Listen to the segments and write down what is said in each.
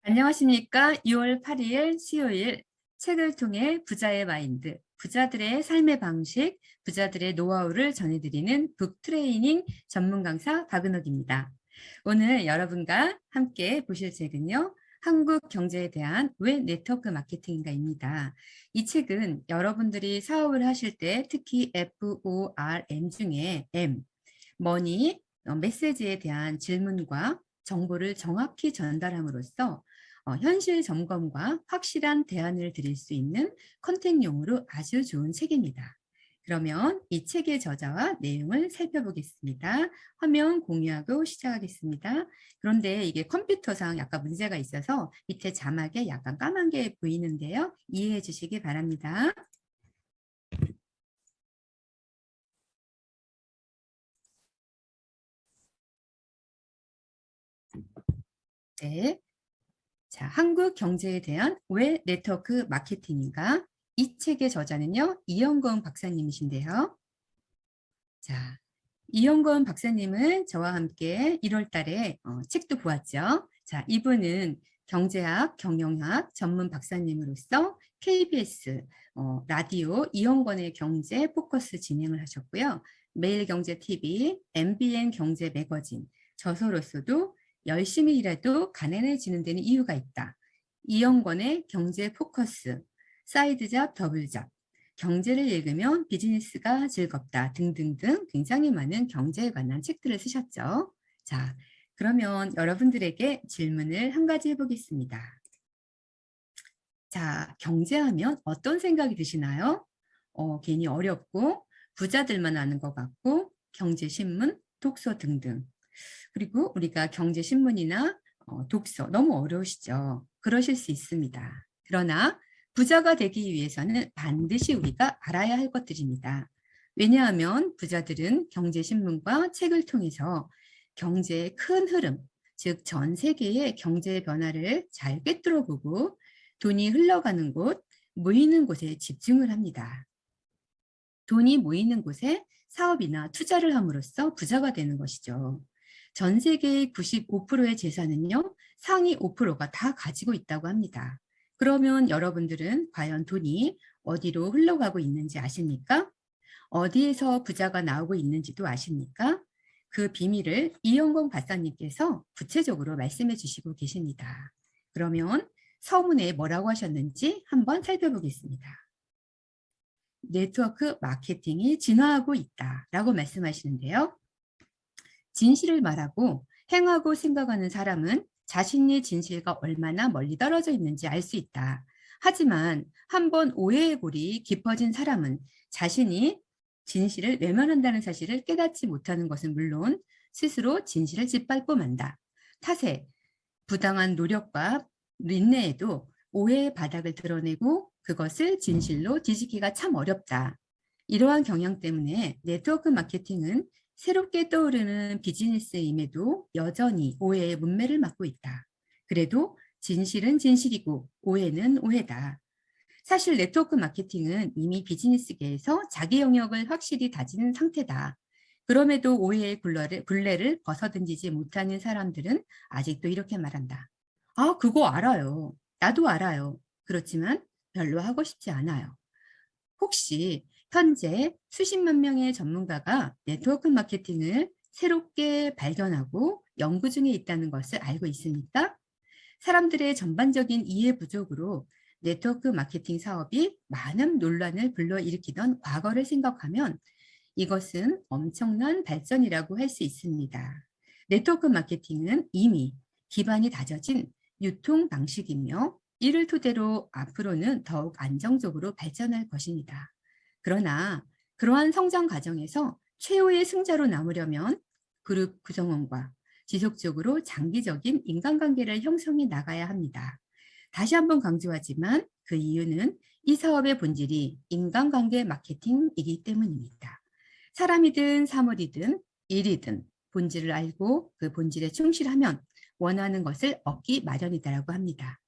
안녕하십니까. 6월 8일 수요일 책을 통해 부자의 마인드, 부자들의 삶의 방식, 부자들의 노하우를 전해드리는 북트레이닝 전문 강사 박은옥입니다. 오늘 여러분과 함께 보실 책은요. 한국 경제에 대한 왜 네트워크 마케팅인가입니다. 이 책은 여러분들이 사업을 하실 때 특히 FORM 중에 M, 머니, 메시지에 대한 질문과 정보를 정확히 전달함으로써 현실 점검과 확실한 대안을 드릴 수 있는 컨텐츠용으로 아주 좋은 책입니다. 그러면 이 책의 저자와 내용을 살펴보겠습니다. 화면 공유하고 시작하겠습니다. 그런데 이게 컴퓨터상 약간 문제가 있어서 밑에 자막에 약간 까만 게 보이는데요. 이해해 주시기 바랍니다. 네. 자, 한국 경제에 대한 왜 네트워크 마케팅인가? 이 책의 저자는요, 이영건 박사님이신데요. 자, 이영건 박사님은 저와 함께 1월 달에 책도 보았죠. 자, 이분은 경제학, 경영학 전문 박사님으로서 KBS 라디오 이영건의 경제 포커스 진행을 하셨고요. 매일경제TV, MBN 경제 매거진, 저서로서도 열심히 일해도 가난해지는 데는 이유가 있다. 이영건의 경제 포커스, 사이드잡, 더블잡, 경제를 읽으면 비즈니스가 즐겁다 등등등 굉장히 많은 경제에 관한 책들을 쓰셨죠. 자, 그러면 여러분들에게 질문을 한 가지 해보겠습니다. 자, 경제하면 어떤 생각이 드시나요? 괜히 어렵고 부자들만 아는 것 같고 경제신문, 독서 등등. 그리고 우리가 경제신문이나 독서 너무 어려우시죠? 그러실 수 있습니다. 그러나 부자가 되기 위해서는 반드시 우리가 알아야 할 것들입니다. 왜냐하면 부자들은 경제신문과 책을 통해서 경제의 큰 흐름, 즉 전 세계의 경제 변화를 잘 꿰뚫어 보고 돈이 흘러가는 곳, 모이는 곳에 집중을 합니다. 돈이 모이는 곳에 사업이나 투자를 함으로써 부자가 되는 것이죠. 전 세계의 95%의 재산은요, 상위 5%가 다 가지고 있다고 합니다. 그러면 여러분들은 과연 돈이 어디로 흘러가고 있는지 아십니까? 어디에서 부자가 나오고 있는지도 아십니까? 그 비밀을 이영건 박사님께서 구체적으로 말씀해 주시고 계십니다. 그러면 서문에 뭐라고 하셨는지 한번 살펴보겠습니다. 네트워크 마케팅이 진화하고 있다라고 말씀하시는데요. 진실을 말하고 행하고 생각하는 사람은 자신의 진실과 얼마나 멀리 떨어져 있는지 알 수 있다. 하지만 한번 오해의 골이 깊어진 사람은 자신이 진실을 외면한다는 사실을 깨닫지 못하는 것은 물론 스스로 진실을 짓밟고 만다. 탓에 부당한 노력과 인내에도 오해의 바닥을 드러내고 그것을 진실로 뒤집기가 참 어렵다. 이러한 경향 때문에 네트워크 마케팅은 새롭게 떠오르는 비즈니스임에도 여전히 오해의 문매를 맞고 있다. 그래도 진실은 진실이고 오해는 오해다. 사실 네트워크 마케팅은 이미 비즈니스계에서 자기 영역을 확실히 다지는 상태다. 그럼에도 오해의 굴레를 벗어던지지 못하는 사람들은 아직도 이렇게 말한다. 아, 그거 알아요. 나도 알아요. 그렇지만 별로 하고 싶지 않아요. 혹시 현재 수십만 명의 전문가가 네트워크 마케팅을 새롭게 발견하고 연구 중에 있다는 것을 알고 있습니까? 사람들의 전반적인 이해 부족으로 네트워크 마케팅 사업이 많은 논란을 불러일으키던 과거를 생각하면 이것은 엄청난 발전이라고 할 수 있습니다. 네트워크 마케팅은 이미 기반이 다져진 유통 방식이며 이를 토대로 앞으로는 더욱 안정적으로 발전할 것입니다. 그러나 그러한 성장 과정에서 최후의 승자로 남으려면 그룹 구성원과 지속적으로 장기적인 인간관계를 형성해 나가야 합니다. 다시 한번 강조하지만 그 이유는 이 사업의 본질이 인간관계 마케팅이기 때문입니다. 사람이든 사물이든 일이든 본질을 알고 그 본질에 충실하면 원하는 것을 얻기 마련이다라고 합니다.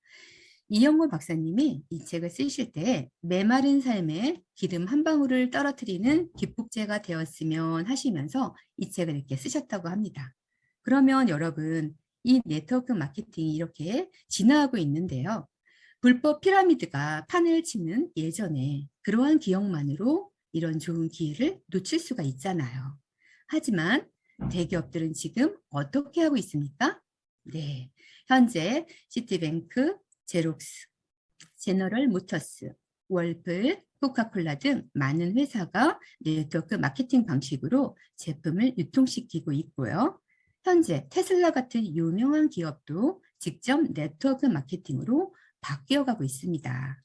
이영호 박사님이 이 책을 쓰실 때 메마른 삶에 기름 한 방울을 떨어뜨리는 기폭제가 되었으면 하시면서 이 책을 이렇게 쓰셨다고 합니다. 그러면 여러분, 이 네트워크 마케팅이 이렇게 진화하고 있는데요. 불법 피라미드가 판을 치는 예전에 그러한 기억만으로 이런 좋은 기회를 놓칠 수가 있잖아요. 하지만 대기업들은 지금 어떻게 하고 있습니까? 네, 현재 시티뱅크, 제록스, 제너럴 모터스, 월플, 코카콜라 등 많은 회사가 네트워크 마케팅 방식으로 제품을 유통시키고 있고요. 현재 테슬라 같은 유명한 기업도 직접 네트워크 마케팅으로 바뀌어가고 있습니다.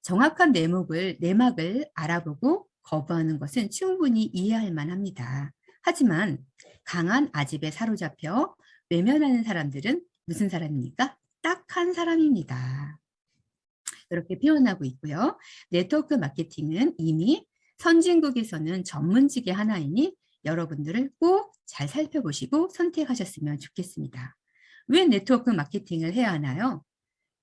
정확한 내막을 알아보고 거부하는 것은 충분히 이해할 만합니다. 하지만 강한 아집에 사로잡혀 외면하는 사람들은 무슨 사람입니까? 딱한 사람입니다. 이렇게 표현하고 있고요. 네트워크 마케팅은 이미 선진국에서는 전문직의 하나이니 여러분들을 꼭 잘 살펴보시고 선택하셨으면 좋겠습니다. 왜 네트워크 마케팅을 해야 하나요?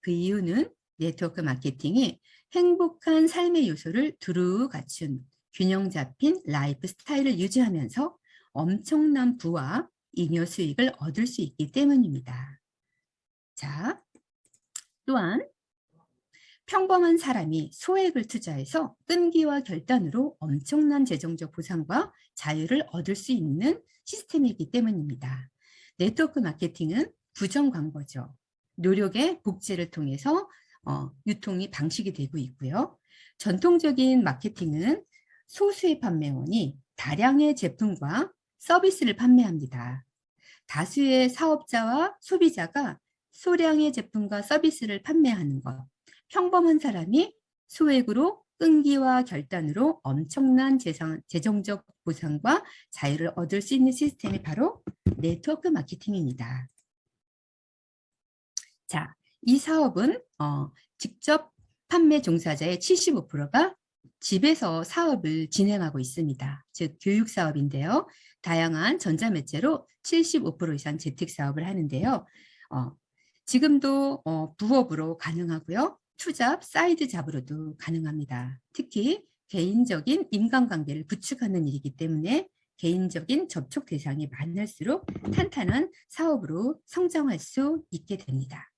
그 이유는 네트워크 마케팅이 행복한 삶의 요소를 두루 갖춘 균형 잡힌 라이프 스타일을 유지하면서 엄청난 부와 잉여 수익을 얻을 수 있기 때문입니다. 자, 또한 평범한 사람이 소액을 투자해서 끈기와 결단으로 엄청난 재정적 보상과 자유를 얻을 수 있는 시스템이기 때문입니다. 네트워크 마케팅은 부정 광고죠. 노력의 복제를 통해서 유통이 방식이 되고 있고요. 전통적인 마케팅은 소수의 판매원이 다량의 제품과 서비스를 판매합니다. 다수의 사업자와 소비자가 소량의 제품과 서비스를 판매하는 것. 평범한 사람이 소액으로 끈기와 결단으로 엄청난 재정적 보상과 자유를 얻을 수 있는 시스템이 바로 네트워크 마케팅입니다. 자, 이 사업은 직접 판매 종사자의 75%가 집에서 사업을 진행하고 있습니다. 즉 교육 사업인데요. 다양한 전자매체로 75% 이상 재택 사업을 하는데요. 지금도 부업으로 가능하고요. 투잡, 사이드 잡으로도 가능합니다. 특히 개인적인 인간관계를 구축하는 일이기 때문에 개인적인 접촉 대상이 많을수록 탄탄한 사업으로 성장할 수 있게 됩니다.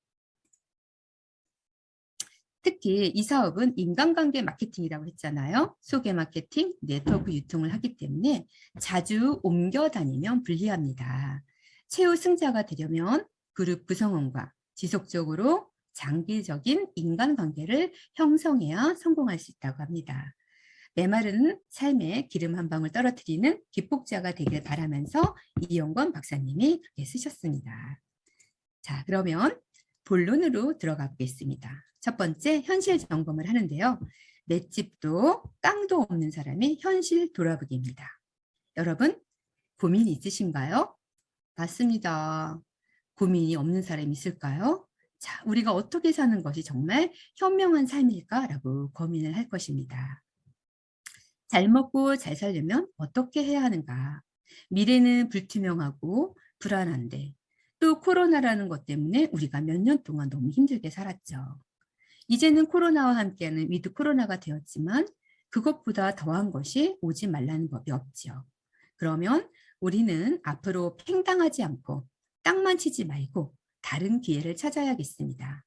특히 이 사업은 인간관계 마케팅이라고 했잖아요. 소개 마케팅, 네트워크 유통을 하기 때문에 자주 옮겨 다니면 불리합니다. 최후 승자가 되려면 그룹 구성원과 지속적으로 장기적인 인간관계를 형성해야 성공할 수 있다고 합니다. 메마른 삶에 기름 한 방울 떨어뜨리는 기폭제가 되길 바라면서 이용건 박사님이 그렇게 쓰셨습니다. 자, 그러면 본론으로 들어가 보겠습니다. 첫 번째, 현실 점검을 하는데요. 맷집도 깡도 없는 사람의 현실 돌아보기입니다. 여러분, 고민 있으신가요? 맞습니다. 고민이 없는 사람이 있을까요? 자, 우리가 어떻게 사는 것이 정말 현명한 삶일까라고 고민을 할 것입니다. 잘 먹고 잘 살려면 어떻게 해야 하는가? 미래는 불투명하고 불안한데 또 코로나라는 것 때문에 우리가 몇 년 동안 너무 힘들게 살았죠. 이제는 코로나와 함께하는 위드 코로나가 되었지만 그것보다 더한 것이 오지 말라는 법이 없죠. 그러면 우리는 앞으로 팽당하지 않고 땅만 치지 말고 다른 기회를 찾아야겠습니다.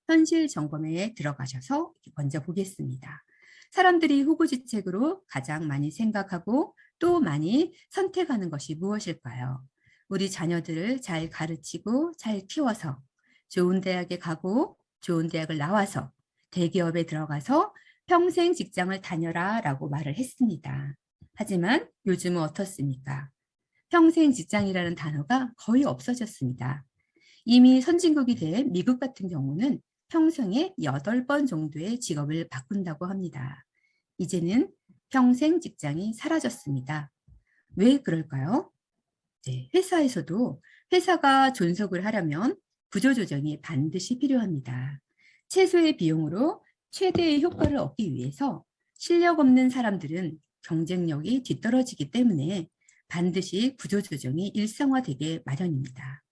현실 점검에 들어가셔서 먼저 보겠습니다. 사람들이 후보지책으로 가장 많이 생각하고 또 많이 선택하는 것이 무엇일까요? 우리 자녀들을 잘 가르치고 잘 키워서 좋은 대학에 가고 좋은 대학을 나와서 대기업에 들어가서 평생 직장을 다녀라 라고 말을 했습니다. 하지만 요즘은 어떻습니까? 평생 직장이라는 단어가 거의 없어졌습니다. 이미 선진국이 된 미국 같은 경우는 평생에 8번 정도의 직업을 바꾼다고 합니다. 이제는 평생 직장이 사라졌습니다. 왜 그럴까요? 네, 회사에서도 회사가 존속을 하려면 구조조정이 반드시 필요합니다. 최소의 비용으로 최대의 효과를 얻기 위해서 실력 없는 사람들은 경쟁력이 뒤떨어지기 때문에 반드시 구조조정이 일상화되게 마련입니다.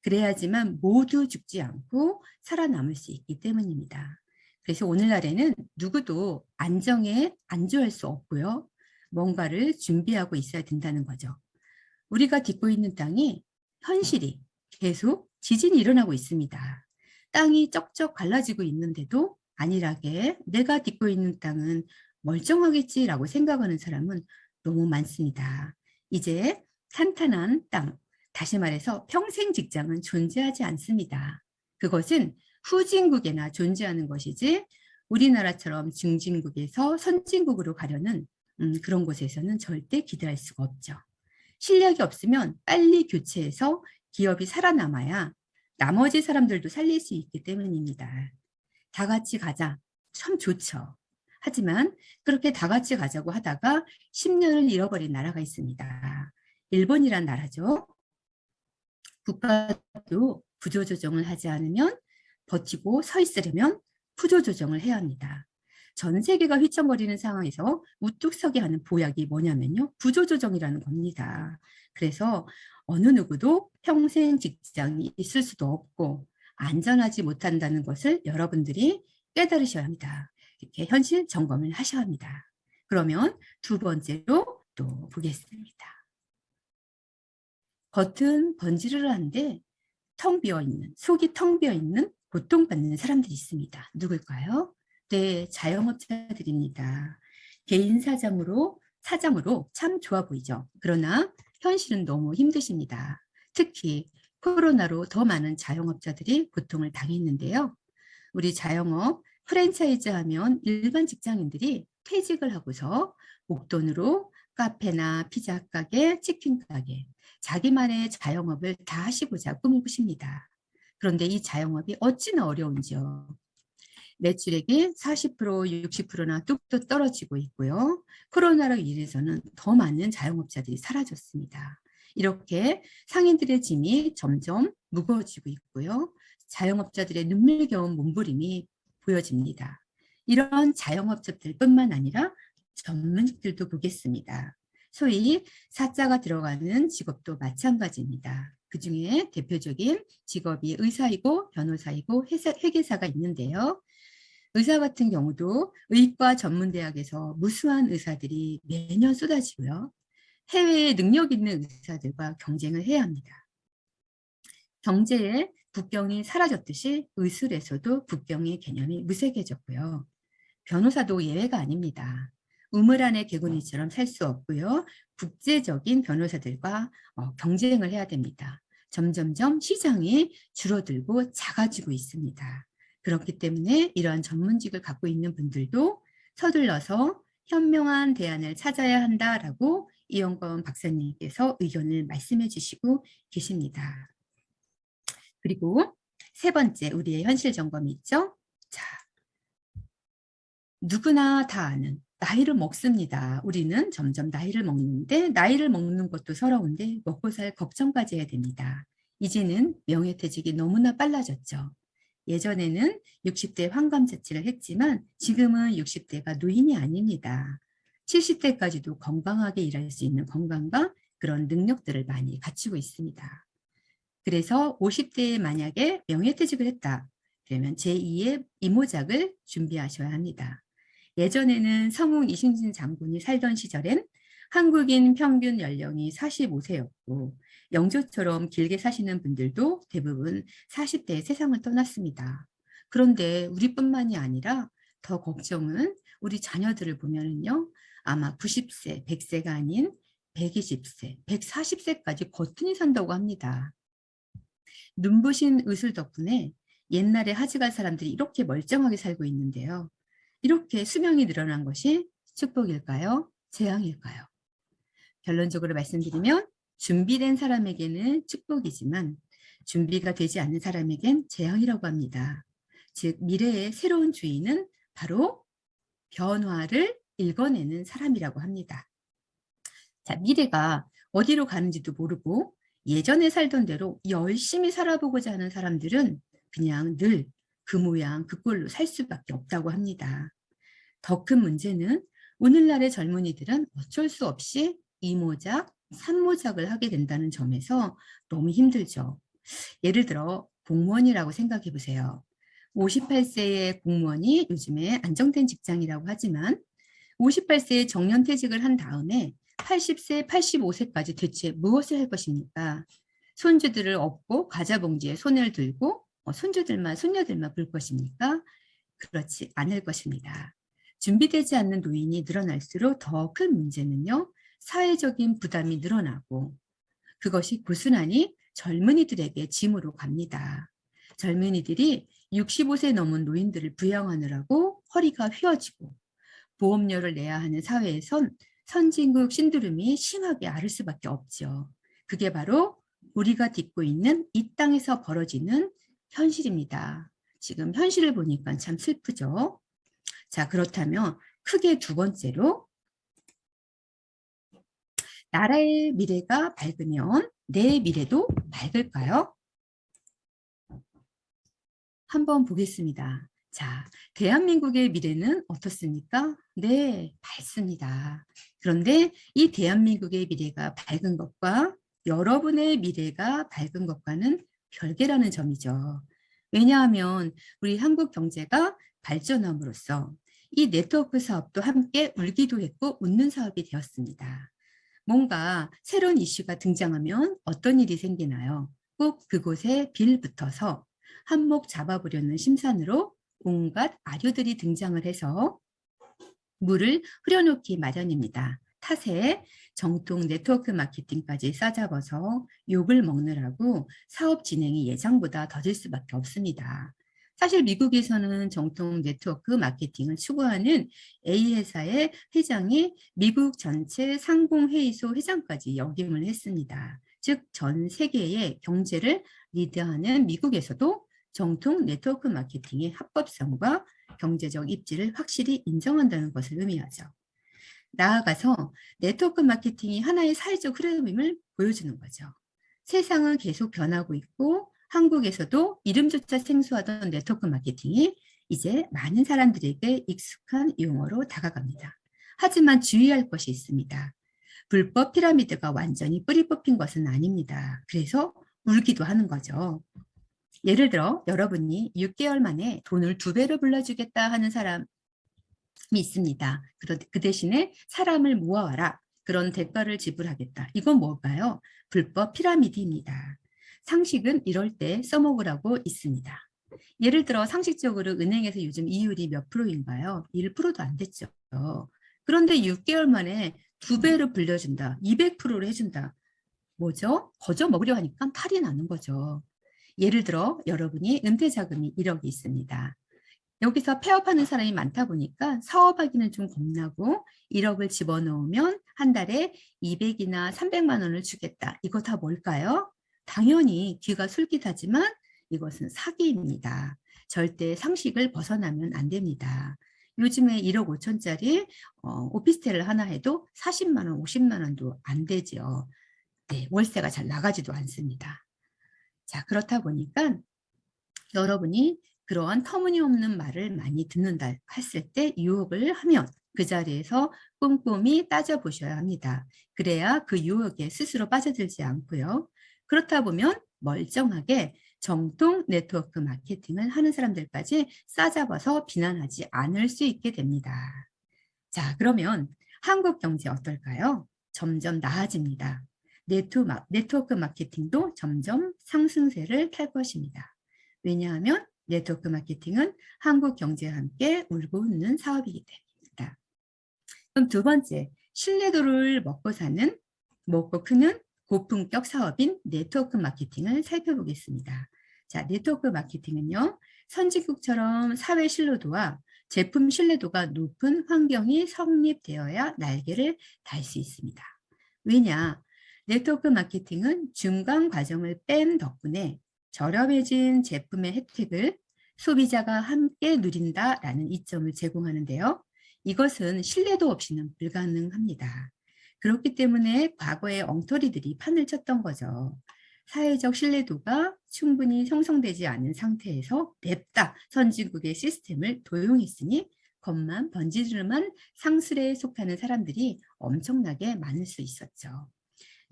그래야지만 모두 죽지 않고 살아남을 수 있기 때문입니다. 그래서 오늘날에는 누구도 안정에 안주할 수 없고요. 뭔가를 준비하고 있어야 된다는 거죠. 우리가 딛고 있는 땅이 현실이 계속 지진이 일어나고 있습니다. 땅이 쩍쩍 갈라지고 있는데도 안일하게 내가 딛고 있는 땅은 멀쩡하겠지라고 생각하는 사람은 너무 많습니다. 이제 탄탄한 땅, 다시 말해서 평생 직장은 존재하지 않습니다. 그것은 후진국에나 존재하는 것이지 우리나라처럼 중진국에서 선진국으로 가려는 그런 곳에서는 절대 기대할 수가 없죠. 실력이 없으면 빨리 교체해서 기업이 살아남아야 나머지 사람들도 살릴 수 있기 때문입니다. 다 같이 가자. 참 좋죠. 하지만 그렇게 다 같이 가자고 하다가 10년을 잃어버린 나라가 있습니다. 일본이란 나라죠. 국가도 구조조정을 하지 않으면 버티고 서 있으려면 구조조정을 해야 합니다. 전 세계가 휘청거리는 상황에서 우뚝 서게 하는 보약이 뭐냐면요. 구조조정이라는 겁니다. 그래서 어느 누구도 평생 직장이 있을 수도 없고 안전하지 못한다는 것을 여러분들이 깨달으셔야 합니다. 이렇게 현실 점검을 하셔야 합니다. 그러면 두 번째로 또 보겠습니다. 겉은 번지르르한데 텅 비어있는, 속이 텅 비어있는 고통받는 사람들이 있습니다. 누굴까요? 네, 자영업자들입니다. 개인 사장으로 참 좋아 보이죠. 그러나 현실은 너무 힘드십니다. 특히 코로나로 더 많은 자영업자들이 고통을 당했는데요. 우리 자영업 프랜차이즈 하면 일반 직장인들이 퇴직을 하고서 목돈으로 카페나 피자 가게, 치킨 가게, 자기만의 자영업을 다 하시고자 꿈을 꾸십니다. 그런데 이 자영업이 어찌나 어려운지요. 매출액이 40%, 60%나 뚝뚝 떨어지고 있고요. 코로나로 인해서는 더 많은 자영업자들이 사라졌습니다. 이렇게 상인들의 짐이 점점 무거워지고 있고요. 자영업자들의 눈물겨운 몸부림이 보여집니다. 이런 자영업자들뿐만 아니라 전문직들도 보겠습니다. 소위 사자가 들어가는 직업도 마찬가지입니다. 그중에 대표적인 직업이 의사이고 변호사이고 회계사가 있는데요. 의사 같은 경우도 의과 전문대학에서 무수한 의사들이 매년 쏟아지고요. 해외에 능력 있는 의사들과 경쟁을 해야 합니다. 경제에 국경이 사라졌듯이 의술에서도 국경의 개념이 무색해졌고요. 변호사도 예외가 아닙니다. 우물 안의 개구리처럼 살 수 없고요. 국제적인 변호사들과 경쟁을 해야 됩니다. 점점점 시장이 줄어들고 작아지고 있습니다. 그렇기 때문에 이러한 전문직을 갖고 있는 분들도 서둘러서 현명한 대안을 찾아야 한다라고 이영건 박사님께서 의견을 말씀해 주시고 계십니다. 그리고 세 번째 우리의 현실 점검이 있죠. 자, 누구나 다 아는 나이를 먹습니다. 우리는 점점 나이를 먹는데 나이를 먹는 것도 서러운데 먹고 살 걱정까지 해야 됩니다. 이제는 명예퇴직이 너무나 빨라졌죠. 예전에는 60대 환갑잔치를 했지만 지금은 60대가 노인이 아닙니다. 70대까지도 건강하게 일할 수 있는 건강과 그런 능력들을 많이 갖추고 있습니다. 그래서 50대에 만약에 명예퇴직을 했다. 그러면 제2의 이모작을 준비하셔야 합니다. 예전에는 성웅 이순신 장군이 살던 시절엔 한국인 평균 연령이 45세였고 영조처럼 길게 사시는 분들도 대부분 40대에 세상을 떠났습니다. 그런데 우리뿐만이 아니라 더 걱정은 우리 자녀들을 보면은요. 아마 90세, 100세가 아닌 120세, 140세까지 거뜬히 산다고 합니다. 눈부신 의술 덕분에 옛날에 하지갈 사람들이 이렇게 멀쩡하게 살고 있는데요. 이렇게 수명이 늘어난 것이 축복일까요? 재앙일까요? 결론적으로 말씀드리면 준비된 사람에게는 축복이지만 준비가 되지 않는 사람에겐 재앙이라고 합니다. 즉 미래의 새로운 주인은 바로 변화를 읽어내는 사람이라고 합니다. 자, 미래가 어디로 가는지도 모르고 예전에 살던 대로 열심히 살아보고자 하는 사람들은 그냥 늘 그 모양 그 꼴로 살 수밖에 없다고 합니다. 더 큰 문제는 오늘날의 젊은이들은 어쩔 수 없이 이모작, 삼모작을 하게 된다는 점에서 너무 힘들죠. 예를 들어 공무원이라고 생각해 보세요. 58세의 공무원이 요즘에 안정된 직장이라고 하지만 58세에 정년퇴직을 한 다음에 80세, 85세까지 대체 무엇을 할 것입니까? 손주들을 업고 과자 봉지에 손을 들고 손주들만 손녀들만 볼 것입니까? 그렇지 않을 것입니다. 준비되지 않는 노인이 늘어날수록 더 큰 문제는요. 사회적인 부담이 늘어나고 그것이 고스란히 젊은이들에게 짐으로 갑니다. 젊은이들이 65세 넘은 노인들을 부양하느라고 허리가 휘어지고 보험료를 내야 하는 사회에선 선진국 신드롬이 심하게 앓을 수밖에 없죠. 그게 바로 우리가 딛고 있는 이 땅에서 벌어지는 현실입니다. 지금 현실을 보니까 참 슬프죠. 자, 그렇다면 크게 두 번째로 나라의 미래가 밝으면 내 미래도 밝을까요? 한번 보겠습니다. 자, 대한민국의 미래는 어떻습니까? 네, 밝습니다. 그런데 이 대한민국의 미래가 밝은 것과 여러분의 미래가 밝은 것과는 별개라는 점이죠. 왜냐하면 우리 한국 경제가 발전함으로써 이 네트워크 사업도 함께 울기도 했고 웃는 사업이 되었습니다. 뭔가 새로운 이슈가 등장하면 어떤 일이 생기나요? 꼭 그곳에 빌붙어서 한몫 잡아보려는 심산으로 온갖 아류들이 등장을 해서 물을 흐려놓기 마련입니다. 탓에 정통 네트워크 마케팅까지 싸잡아서 욕을 먹느라고 사업 진행이 예상보다 더딜 수밖에 없습니다. 사실 미국에서는 정통 네트워크 마케팅을 추구하는 A 회사의 회장이 미국 전체 상공회의소 회장까지 역임을 했습니다. 즉 전 세계의 경제를 리드하는 미국에서도 정통 네트워크 마케팅의 합법성과 경제적 입지를 확실히 인정한다는 것을 의미하죠. 나아가서 네트워크 마케팅이 하나의 사회적 흐름임을 보여주는 거죠. 세상은 계속 변하고 있고 한국에서도 이름조차 생소하던 네트워크 마케팅이 이제 많은 사람들에게 익숙한 용어로 다가갑니다. 하지만 주의할 것이 있습니다. 불법 피라미드가 완전히 뿌리 뽑힌 것은 아닙니다. 그래서 울기도 하는 거죠. 예를 들어 여러분이 6개월 만에 돈을 2배로 불러주겠다 하는 사람이 있습니다. 그 대신에 사람을 모아와라. 그런 대가를 지불하겠다. 이건 뭘까요? 불법 피라미드입니다. 상식은 이럴 때 써먹으라고 있습니다. 예를 들어 상식적으로 은행에서 요즘 이율이 몇 프로인가요? 1%도 안 됐죠. 그런데 6개월 만에 2배로 불려준다. 200%를 해준다. 뭐죠? 거저 먹으려 하니까 탈이 나는 거죠. 예를 들어 여러분이 은퇴 자금이 1억이 있습니다. 여기서 폐업하는 사람이 많다 보니까 사업하기는 좀 겁나고 1억을 집어넣으면 한 달에 200이나 300만 원을 주겠다. 이거 다 뭘까요? 당연히 귀가 솔깃하지만 이것은 사기입니다. 절대 상식을 벗어나면 안 됩니다. 요즘에 1억 5천짜리 오피스텔을 하나 해도 40만 원, 50만 원도 안 되죠. 네, 월세가 잘 나가지도 않습니다. 자, 그렇다 보니까 여러분이 그러한 터무니없는 말을 많이 듣는다 했을 때 유혹을 하면 그 자리에서 꼼꼼히 따져보셔야 합니다. 그래야 그 유혹에 스스로 빠져들지 않고요. 그렇다 보면 멀쩡하게 정통 네트워크 마케팅을 하는 사람들까지 싸잡아서 비난하지 않을 수 있게 됩니다. 자, 그러면 한국 경제 어떨까요? 점점 나아집니다. 네트워크 마케팅도 점점 상승세를 탈 것입니다. 왜냐하면 네트워크 마케팅은 한국 경제와 함께 울고 웃는 사업이기 때문입니다. 그럼 두 번째, 신뢰도를 먹고 크는 고품격 사업인 네트워크 마케팅을 살펴보겠습니다. 자, 네트워크 마케팅은요, 선진국처럼 사회 신뢰도와 제품 신뢰도가 높은 환경이 성립되어야 날개를 달 수 있습니다. 왜냐? 네트워크 마케팅은 중간 과정을 뺀 덕분에 저렴해진 제품의 혜택을 소비자가 함께 누린다라는 이점을 제공하는데요. 이것은 신뢰도 없이는 불가능합니다. 그렇기 때문에 과거의 엉터리들이 판을 쳤던 거죠. 사회적 신뢰도가 충분히 형성되지 않은 상태에서 냅다 선진국의 시스템을 도용했으니 겉만 번지르르한 상술에 속하는 사람들이 엄청나게 많을 수 있었죠.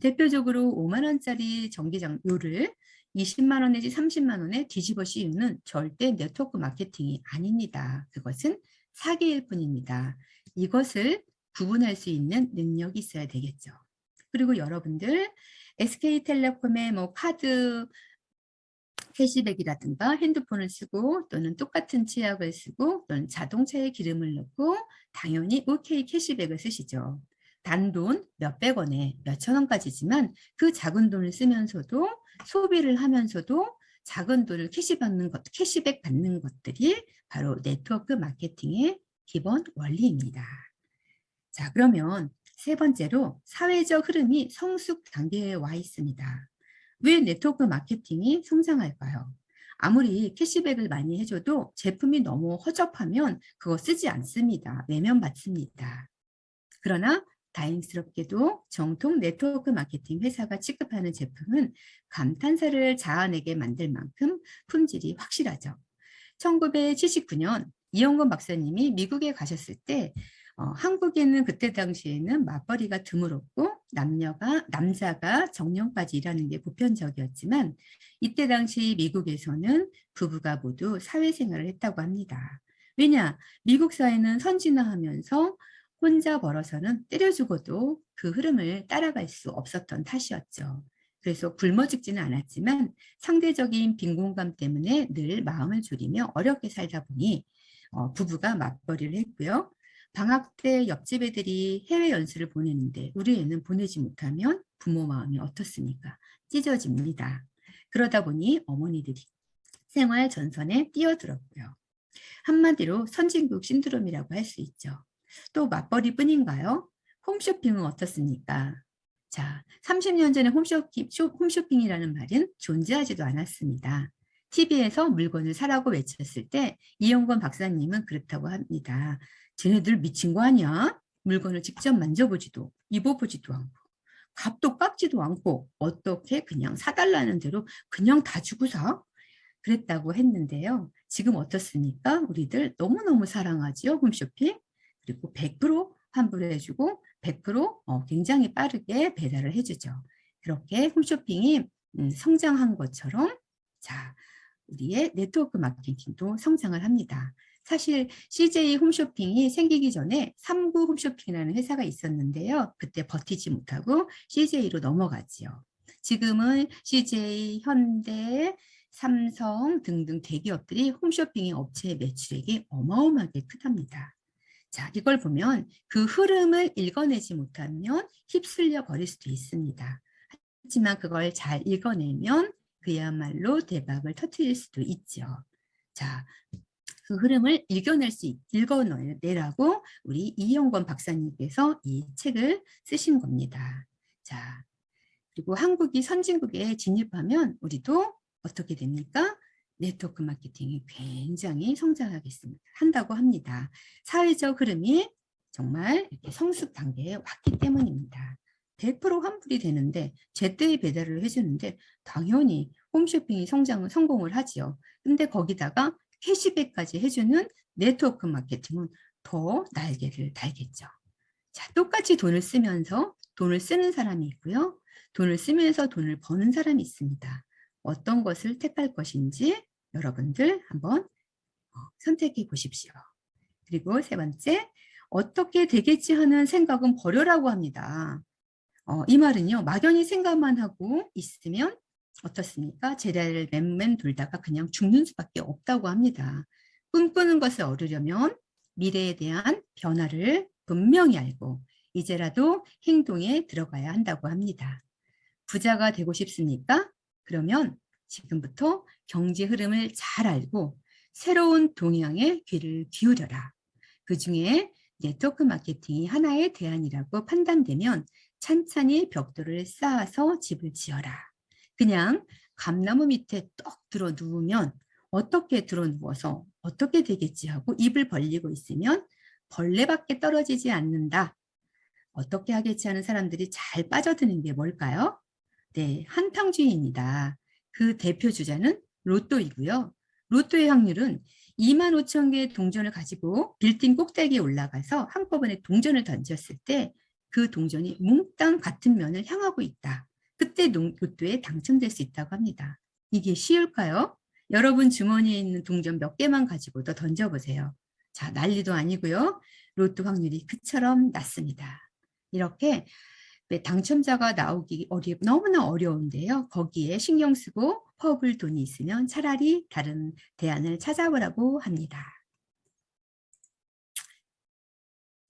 대표적으로 5만 원짜리 전기장료를 20만 원 내지 30만 원에 뒤집어 씌우는 절대 네트워크 마케팅이 아닙니다. 그것은 사기일 뿐입니다. 이것을 구분할 수 있는 능력이 있어야 되겠죠. 그리고 여러분들 SK텔레콤의 뭐 카드 캐시백이라든가 핸드폰을 쓰고 또는 똑같은 치약을 쓰고 또는 자동차에 기름을 넣고 당연히 OK 캐시백을 쓰시죠. 단돈 몇백 원에 몇천 원까지지만 그 작은 돈을 쓰면서도 소비를 하면서도 작은 돈을 캐시백 받는 것들이 바로 네트워크 마케팅의 기본 원리입니다. 자, 그러면 세 번째로 사회적 흐름이 성숙 단계에 와 있습니다. 왜 네트워크 마케팅이 성장할까요? 아무리 캐시백을 많이 해줘도 제품이 너무 허접하면 그거 쓰지 않습니다. 외면받습니다. 그러나 다행스럽게도 정통 네트워크 마케팅 회사가 취급하는 제품은 감탄사를 자아내게 만들 만큼 품질이 확실하죠. 1979년 이영건 박사님이 미국에 가셨을 때 한국에는 그때 당시에는 맞벌이가 드물었고 남자가 정년까지 일하는 게 보편적이었지만 이때 당시 미국에서는 부부가 모두 사회생활을 했다고 합니다. 왜냐? 미국 사회는 선진화하면서 혼자 벌어서는 때려 죽어도 그 흐름을 따라갈 수 없었던 탓이었죠. 그래서 굶어 죽지는 않았지만 상대적인 빈곤감 때문에 늘 마음을 졸이며 어렵게 살다 보니 부부가 맞벌이를 했고요. 방학 때 옆집 애들이 해외 연수를 보내는데 우리 애는 보내지 못하면 부모 마음이 어떻습니까? 찢어집니다. 그러다 보니 어머니들이 생활 전선에 뛰어들었고요. 한마디로 선진국 신드롬이라고 할 수 있죠. 또 맞벌이뿐인가요? 홈쇼핑은 어떻습니까? 자, 30년 전에 홈쇼핑이라는 말은 존재하지도 않았습니다. TV에서 물건을 사라고 외쳤을 때 이영건 박사님은 그렇다고 합니다. 쟤네들 미친 거 아니야? 물건을 직접 만져보지도 입어보지도 않고 값도 깎지도 않고 어떻게 그냥 사달라는 대로 그냥 다 주고 사? 그랬다고 했는데요. 지금 어떻습니까? 우리들 너무너무 사랑하지요, 홈쇼핑. 그리고 100% 환불해주고 100% 굉장히 빠르게 배달을 해주죠. 그렇게 홈쇼핑이 성장한 것처럼 자, 우리의 네트워크 마케팅도 성장을 합니다. 사실 CJ 홈쇼핑이 생기기 전에 3구 홈쇼핑이라는 회사가 있었는데요. 그때 버티지 못하고 CJ로 넘어갔지요. 지금은 CJ, 현대, 삼성 등등 대기업들이 홈쇼핑의 업체의 매출액이 어마어마하게 크답니다. 자, 이걸 보면 그 흐름을 읽어내지 못하면 휩쓸려 버릴 수도 있습니다. 하지만 그걸 잘 읽어내면 그야말로 대박을 터뜨릴 수도 있죠. 자, 그 흐름을 읽어내라고 우리 이영건 박사님께서 이 책을 쓰신 겁니다. 자, 그리고 한국이 선진국에 진입하면 우리도 어떻게 됩니까? 네트워크 마케팅이 굉장히 성장하겠습니다. 한다고 합니다. 사회적 흐름이 정말 이렇게 성숙 단계에 왔기 때문입니다. 100% 환불이 되는데 제때에 배달을 해주는데 당연히 홈쇼핑이 성공을 하지요. 근데 거기다가 캐시백까지 해주는 네트워크 마케팅은 더 날개를 달겠죠. 자, 똑같이 돈을 쓰면서 돈을 쓰는 사람이 있고요. 돈을 쓰면서 돈을 버는 사람이 있습니다. 어떤 것을 택할 것인지 여러분들 한번 선택해 보십시오. 그리고 세 번째, 어떻게 되겠지 하는 생각은 버려라고 합니다. 이 말은요, 막연히 생각만 하고 있으면 어떻습니까? 제자리를 맴맴 돌다가 그냥 죽는 수밖에 없다고 합니다. 꿈꾸는 것을 얻으려면 미래에 대한 변화를 분명히 알고 이제라도 행동에 들어가야 한다고 합니다. 부자가 되고 싶습니까? 그러면 지금부터 경제 흐름을 잘 알고 새로운 동향에 귀를 기울여라. 그중에 네트워크 마케팅이 하나의 대안이라고 판단되면 찬찬히 벽돌을 쌓아서 집을 지어라. 그냥 감나무 밑에 떡 들어 누우면 어떻게 들어 누워서 어떻게 되겠지 하고 입을 벌리고 있으면 벌레밖에 떨어지지 않는다. 어떻게 하겠지 하는 사람들이 잘 빠져드는 게 뭘까요? 네, 한평주의입니다. 그 대표 주자는 로또이고요. 로또의 확률은 2만 5천 개의 동전을 가지고 빌딩 꼭대기에 올라가서 한꺼번에 동전을 던졌을 때 그 동전이 몽땅 같은 면을 향하고 있다. 그때 로또에 당첨될 수 있다고 합니다. 이게 쉬울까요? 여러분 주머니에 있는 동전 몇 개만 가지고도 던져보세요. 자, 난리도 아니고요. 로또 확률이 그처럼 낮습니다. 이렇게 왜 당첨자가 나오기 너무나 어려운데요. 거기에 신경 쓰고 퍼붓을 돈이 있으면 차라리 다른 대안을 찾아보라고 합니다.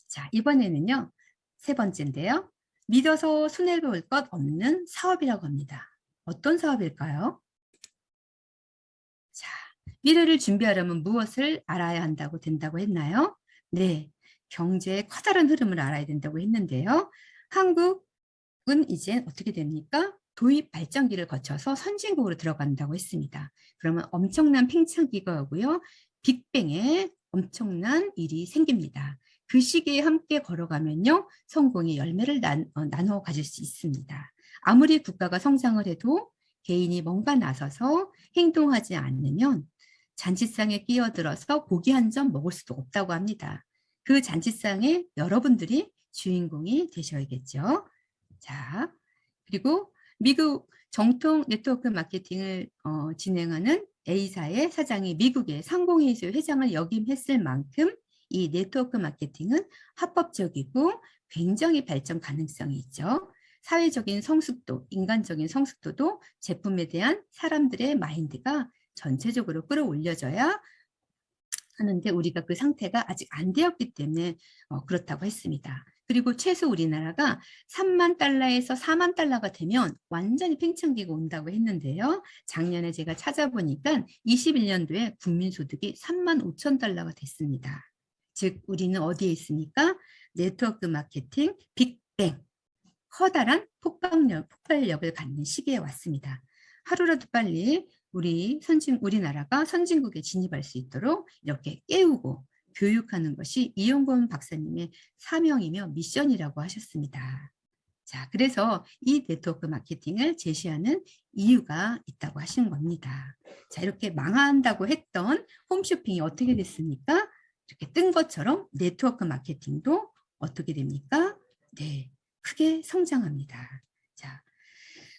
자, 이번에는요. 세 번째인데요. 믿어서 손해볼 것 없는 사업이라고 합니다. 어떤 사업일까요? 자, 미래를 준비하려면 무엇을 알아야 된다고 했나요? 네, 경제의 커다란 흐름을 알아야 된다고 했는데요. 한국은 이제 어떻게 됩니까? 도입 발전기를 거쳐서 선진국으로 들어간다고 했습니다. 그러면 엄청난 팽창기가 오고요. 빅뱅에 엄청난 일이 생깁니다. 그 시기에 함께 걸어가면요. 성공의 열매를 나눠 가질 수 있습니다. 아무리 국가가 성장을 해도 개인이 뭔가 나서서 행동하지 않으면 잔치상에 끼어들어서 고기 한 점 먹을 수도 없다고 합니다. 그 잔치상에 여러분들이 주인공이 되셔야겠죠. 자, 그리고 미국 정통 네트워크 마케팅을 진행하는 A사의 사장이 미국의 상공회의소 회장을 역임했을 만큼 이 네트워크 마케팅은 합법적이고 굉장히 발전 가능성이 있죠. 사회적인 성숙도, 인간적인 성숙도도 제품에 대한 사람들의 마인드가 전체적으로 끌어올려져야 하는데 우리가 그 상태가 아직 안 되었기 때문에 그렇다고 했습니다. 그리고 최소 우리나라가 3만 달러에서 4만 달러가 되면 완전히 팽창기가 온다고 했는데요. 작년에 제가 찾아보니까 21년도에 국민소득이 3만 5천 달러가 됐습니다. 즉 우리는 어디에 있습니까? 네트워크 마케팅 빅뱅, 커다란 폭발력을 갖는 시기에 왔습니다. 하루라도 빨리 우리나라가 선진국에 진입할 수 있도록 이렇게 깨우고 교육하는 것이 이용권 박사님의 사명이며 미션이라고 하셨습니다. 자, 그래서 이 네트워크 마케팅을 제시하는 이유가 있다고 하신 겁니다. 자, 이렇게 망한다고 했던 홈쇼핑이 어떻게 됐습니까? 이렇게 뜬 것처럼 네트워크 마케팅도 어떻게 됩니까? 네, 크게 성장합니다. 자,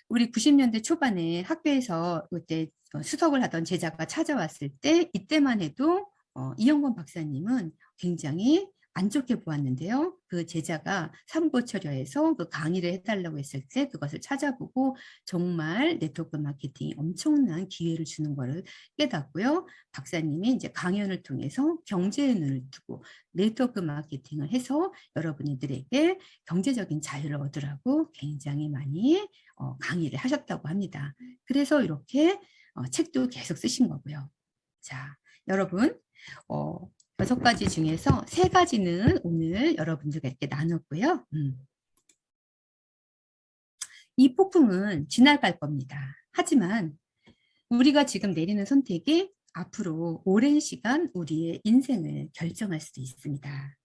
우리 90년대 초반에 학교에서 그때 수석을 하던 제자가 찾아왔을 때 이때만 해도 이영권 박사님은 굉장히 안 좋게 보았는데요. 그 제자가 삼고초려해서 그 강의를 해달라고 했을 때 그것을 찾아보고 정말 네트워크 마케팅이 엄청난 기회를 주는 것을 깨닫고요. 박사님이 이제 강연을 통해서 경제의 눈을 두고 네트워크 마케팅을 해서 여러분들에게 경제적인 자유를 얻으라고 굉장히 많이 강의를 하셨다고 합니다. 그래서 이렇게 책도 계속 쓰신 거고요. 자, 여러분 6가지 중에서 3가지는 오늘 여러분들과 이렇게 나눴고요. 이 폭풍은 지나갈 겁니다. 하지만 우리가 지금 내리는 선택이 앞으로 오랜 시간 우리의 인생을 결정할 수도 있습니다.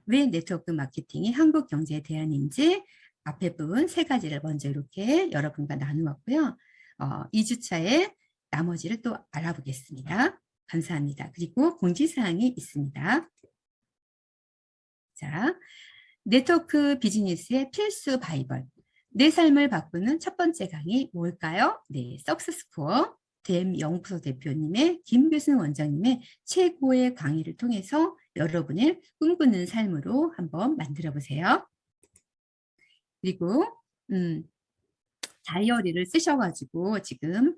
왜 네트워크 마케팅이 한국 경제에 대안인지 앞에 부분 3가지를 먼저 이렇게 여러분과 나누었고요. 2주차에 나머지를 또 알아보겠습니다. 감사합니다. 그리고 공지사항이 있습니다. 자, 네트워크 비즈니스의 필수 바이벌. 내 삶을 바꾸는 첫 번째 강의 뭘까요? 네, 석스스코어 댐 연구소 대표님의 김규승 원장님의 최고의 강의를 통해서 여러분의 꿈꾸는 삶으로 한번 만들어 보세요. 그리고 다이어리를 쓰셔가지고 지금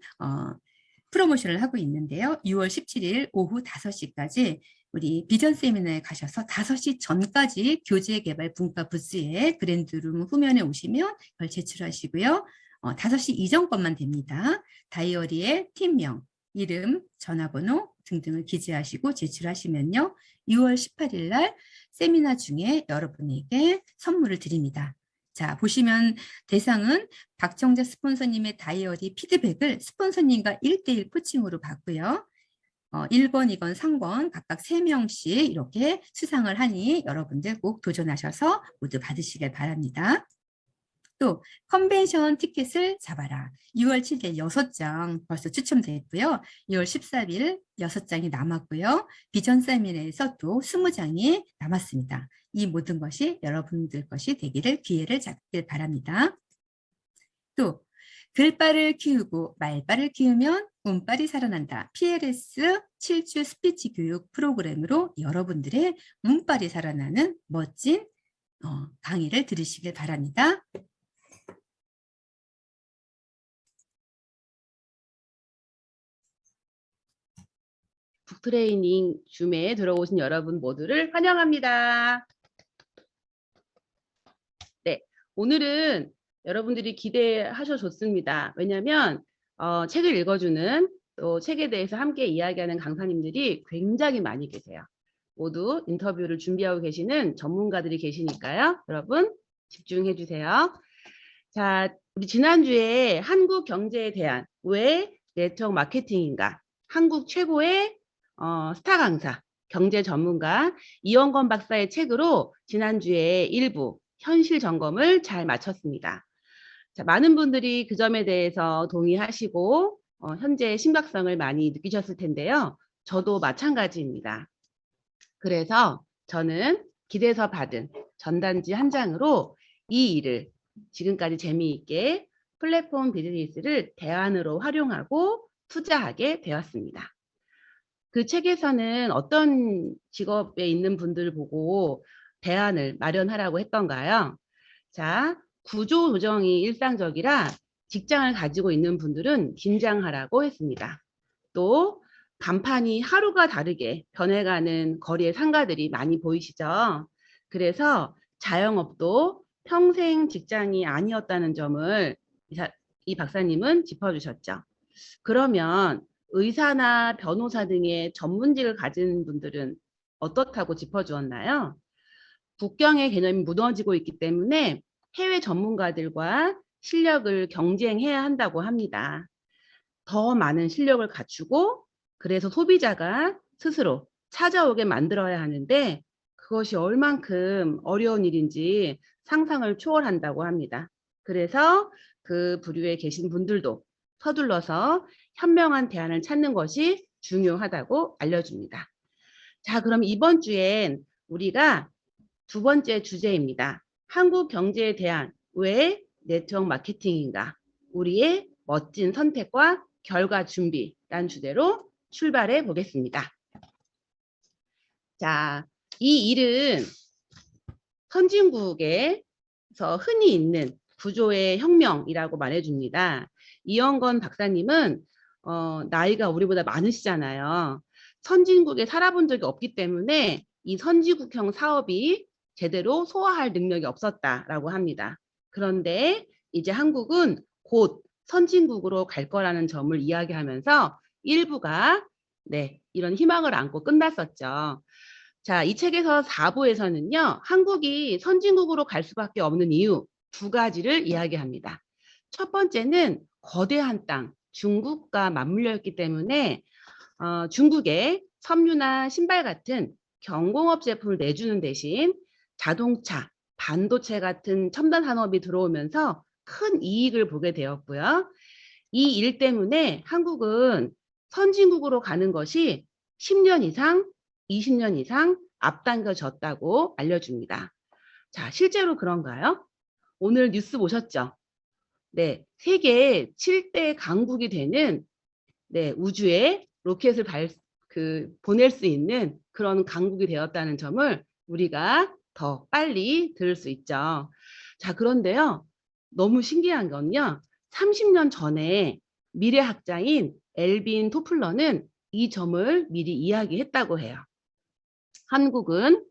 프로모션을 하고 있는데요. 6월 17일 오후 5시까지 우리 비전 세미나에 가셔서 5시 전까지 교재 개발 분과 부스에 그랜드룸 후면에 오시면 그걸 제출하시고요. 5시 이전 것만 됩니다. 다이어리에 팀명, 이름, 전화번호 등등을 기재하시고 제출하시면요. 6월 18일 날 세미나 중에 여러분에게 선물을 드립니다. 자, 보시면 대상은 박정자 스폰서님의 다이어리 피드백을 스폰서님과 1:1 코칭으로 받고요. 1번, 2번, 3번 각각 3명씩 이렇게 수상을 하니 여러분들 꼭 도전하셔서 모두 받으시길 바랍니다. 또 컨벤션 티켓을 잡아라. 6월 7일 6장 벌써 추첨됐고요. 6월 14일 6장이 남았고요. 비전 세미나에서 또 20장이 남았습니다. 이 모든 것이 여러분들 것이 되기를 기회를 잡길 바랍니다. 또 글발을 키우고 말발을 키우면 운발이 살아난다. PLS 7주 스피치 교육 프로그램으로 여러분들의 운발이 살아나는 멋진 강의를 들으시길 바랍니다. 북트레이닝 줌에 들어오신 여러분 모두를 환영합니다. 네, 오늘은 여러분들이 기대하셔 좋습니다. 왜냐하면 책을 읽어주는 또 책에 대해서 함께 이야기하는 강사님들이 굉장히 많이 계세요. 모두 인터뷰를 준비하고 계시는 전문가들이 계시니까요. 여러분 집중해 주세요. 자, 우리 지난주에 한국 경제에 대한 왜 네트워크 마케팅인가? 한국 최고의 스타 강사, 경제 전문가 이원건 박사의 책으로 지난주에 일부 현실 점검을 잘 마쳤습니다. 자, 많은 분들이 그 점에 대해서 동의하시고 현재 심각성을 많이 느끼셨을 텐데요. 저도 마찬가지입니다. 그래서 저는 길에서 받은 전단지 한 장으로 이 일을 지금까지 재미있게 플랫폼 비즈니스를 대안으로 활용하고 투자하게 되었습니다. 그 책에서는 어떤 직업에 있는 분들을 보고 대안을 마련하라고 했던가요? 자, 구조 조정이 일상적이라 직장을 가지고 있는 분들은 긴장하라고 했습니다. 또 간판이 하루가 다르게 변해가는 거리의 상가들이 많이 보이시죠? 그래서 자영업도 평생 직장이 아니었다는 점을 이 박사님은 짚어주셨죠. 그러면 의사나 변호사 등의 전문직을 가진 분들은 어떻다고 짚어주었나요? 국경의 개념이 무너지고 있기 때문에 해외 전문가들과 실력을 경쟁해야 한다고 합니다. 더 많은 실력을 갖추고 그래서 소비자가 스스로 찾아오게 만들어야 하는데 그것이 얼만큼 어려운 일인지 상상을 초월한다고 합니다. 그래서 그 부류에 계신 분들도 서둘러서 현명한 대안을 찾는 것이 중요하다고 알려줍니다. 자, 그럼 이번 주엔 우리가 두 번째 주제입니다. 한국 경제에 대한 왜 네트워크 마케팅인가? 우리의 멋진 선택과 결과 준비란 주제로 출발해 보겠습니다. 자, 이 일은 선진국에서 흔히 있는 구조의 혁명이라고 말해줍니다. 이영건 박사님은 나이가 우리보다 많으시잖아요. 선진국에 살아본 적이 없기 때문에 이 선진국형 사업이 제대로 소화할 능력이 없었다라고 합니다. 그런데 이제 한국은 곧 선진국으로 갈 거라는 점을 이야기하면서 일부가 이런 희망을 안고 끝났었죠. 자, 이 책에서 4부에서는요. 한국이 선진국으로 갈 수밖에 없는 이유 두 가지를 이야기합니다. 첫 번째는 거대한 땅, 중국과 맞물려 있기 때문에 중국에 섬유나 신발 같은 경공업 제품을 내주는 대신 자동차, 반도체 같은 첨단 산업이 들어오면서 큰 이익을 보게 되었고요. 이 일 때문에 한국은 선진국으로 가는 것이 10년 이상, 20년 이상 앞당겨졌다고 알려줍니다. 자, 실제로 그런가요? 오늘 뉴스 보셨죠? 네, 세계 7대 강국이 되는 우주에 로켓을 보낼 수 있는 그런 강국이 되었다는 점을 우리가 더 빨리 들을 수 있죠. 자, 그런데요. 너무 신기한 건요. 30년 전에 미래학자인 엘빈 토플러는 이 점을 미리 이야기했다고 해요. 한국은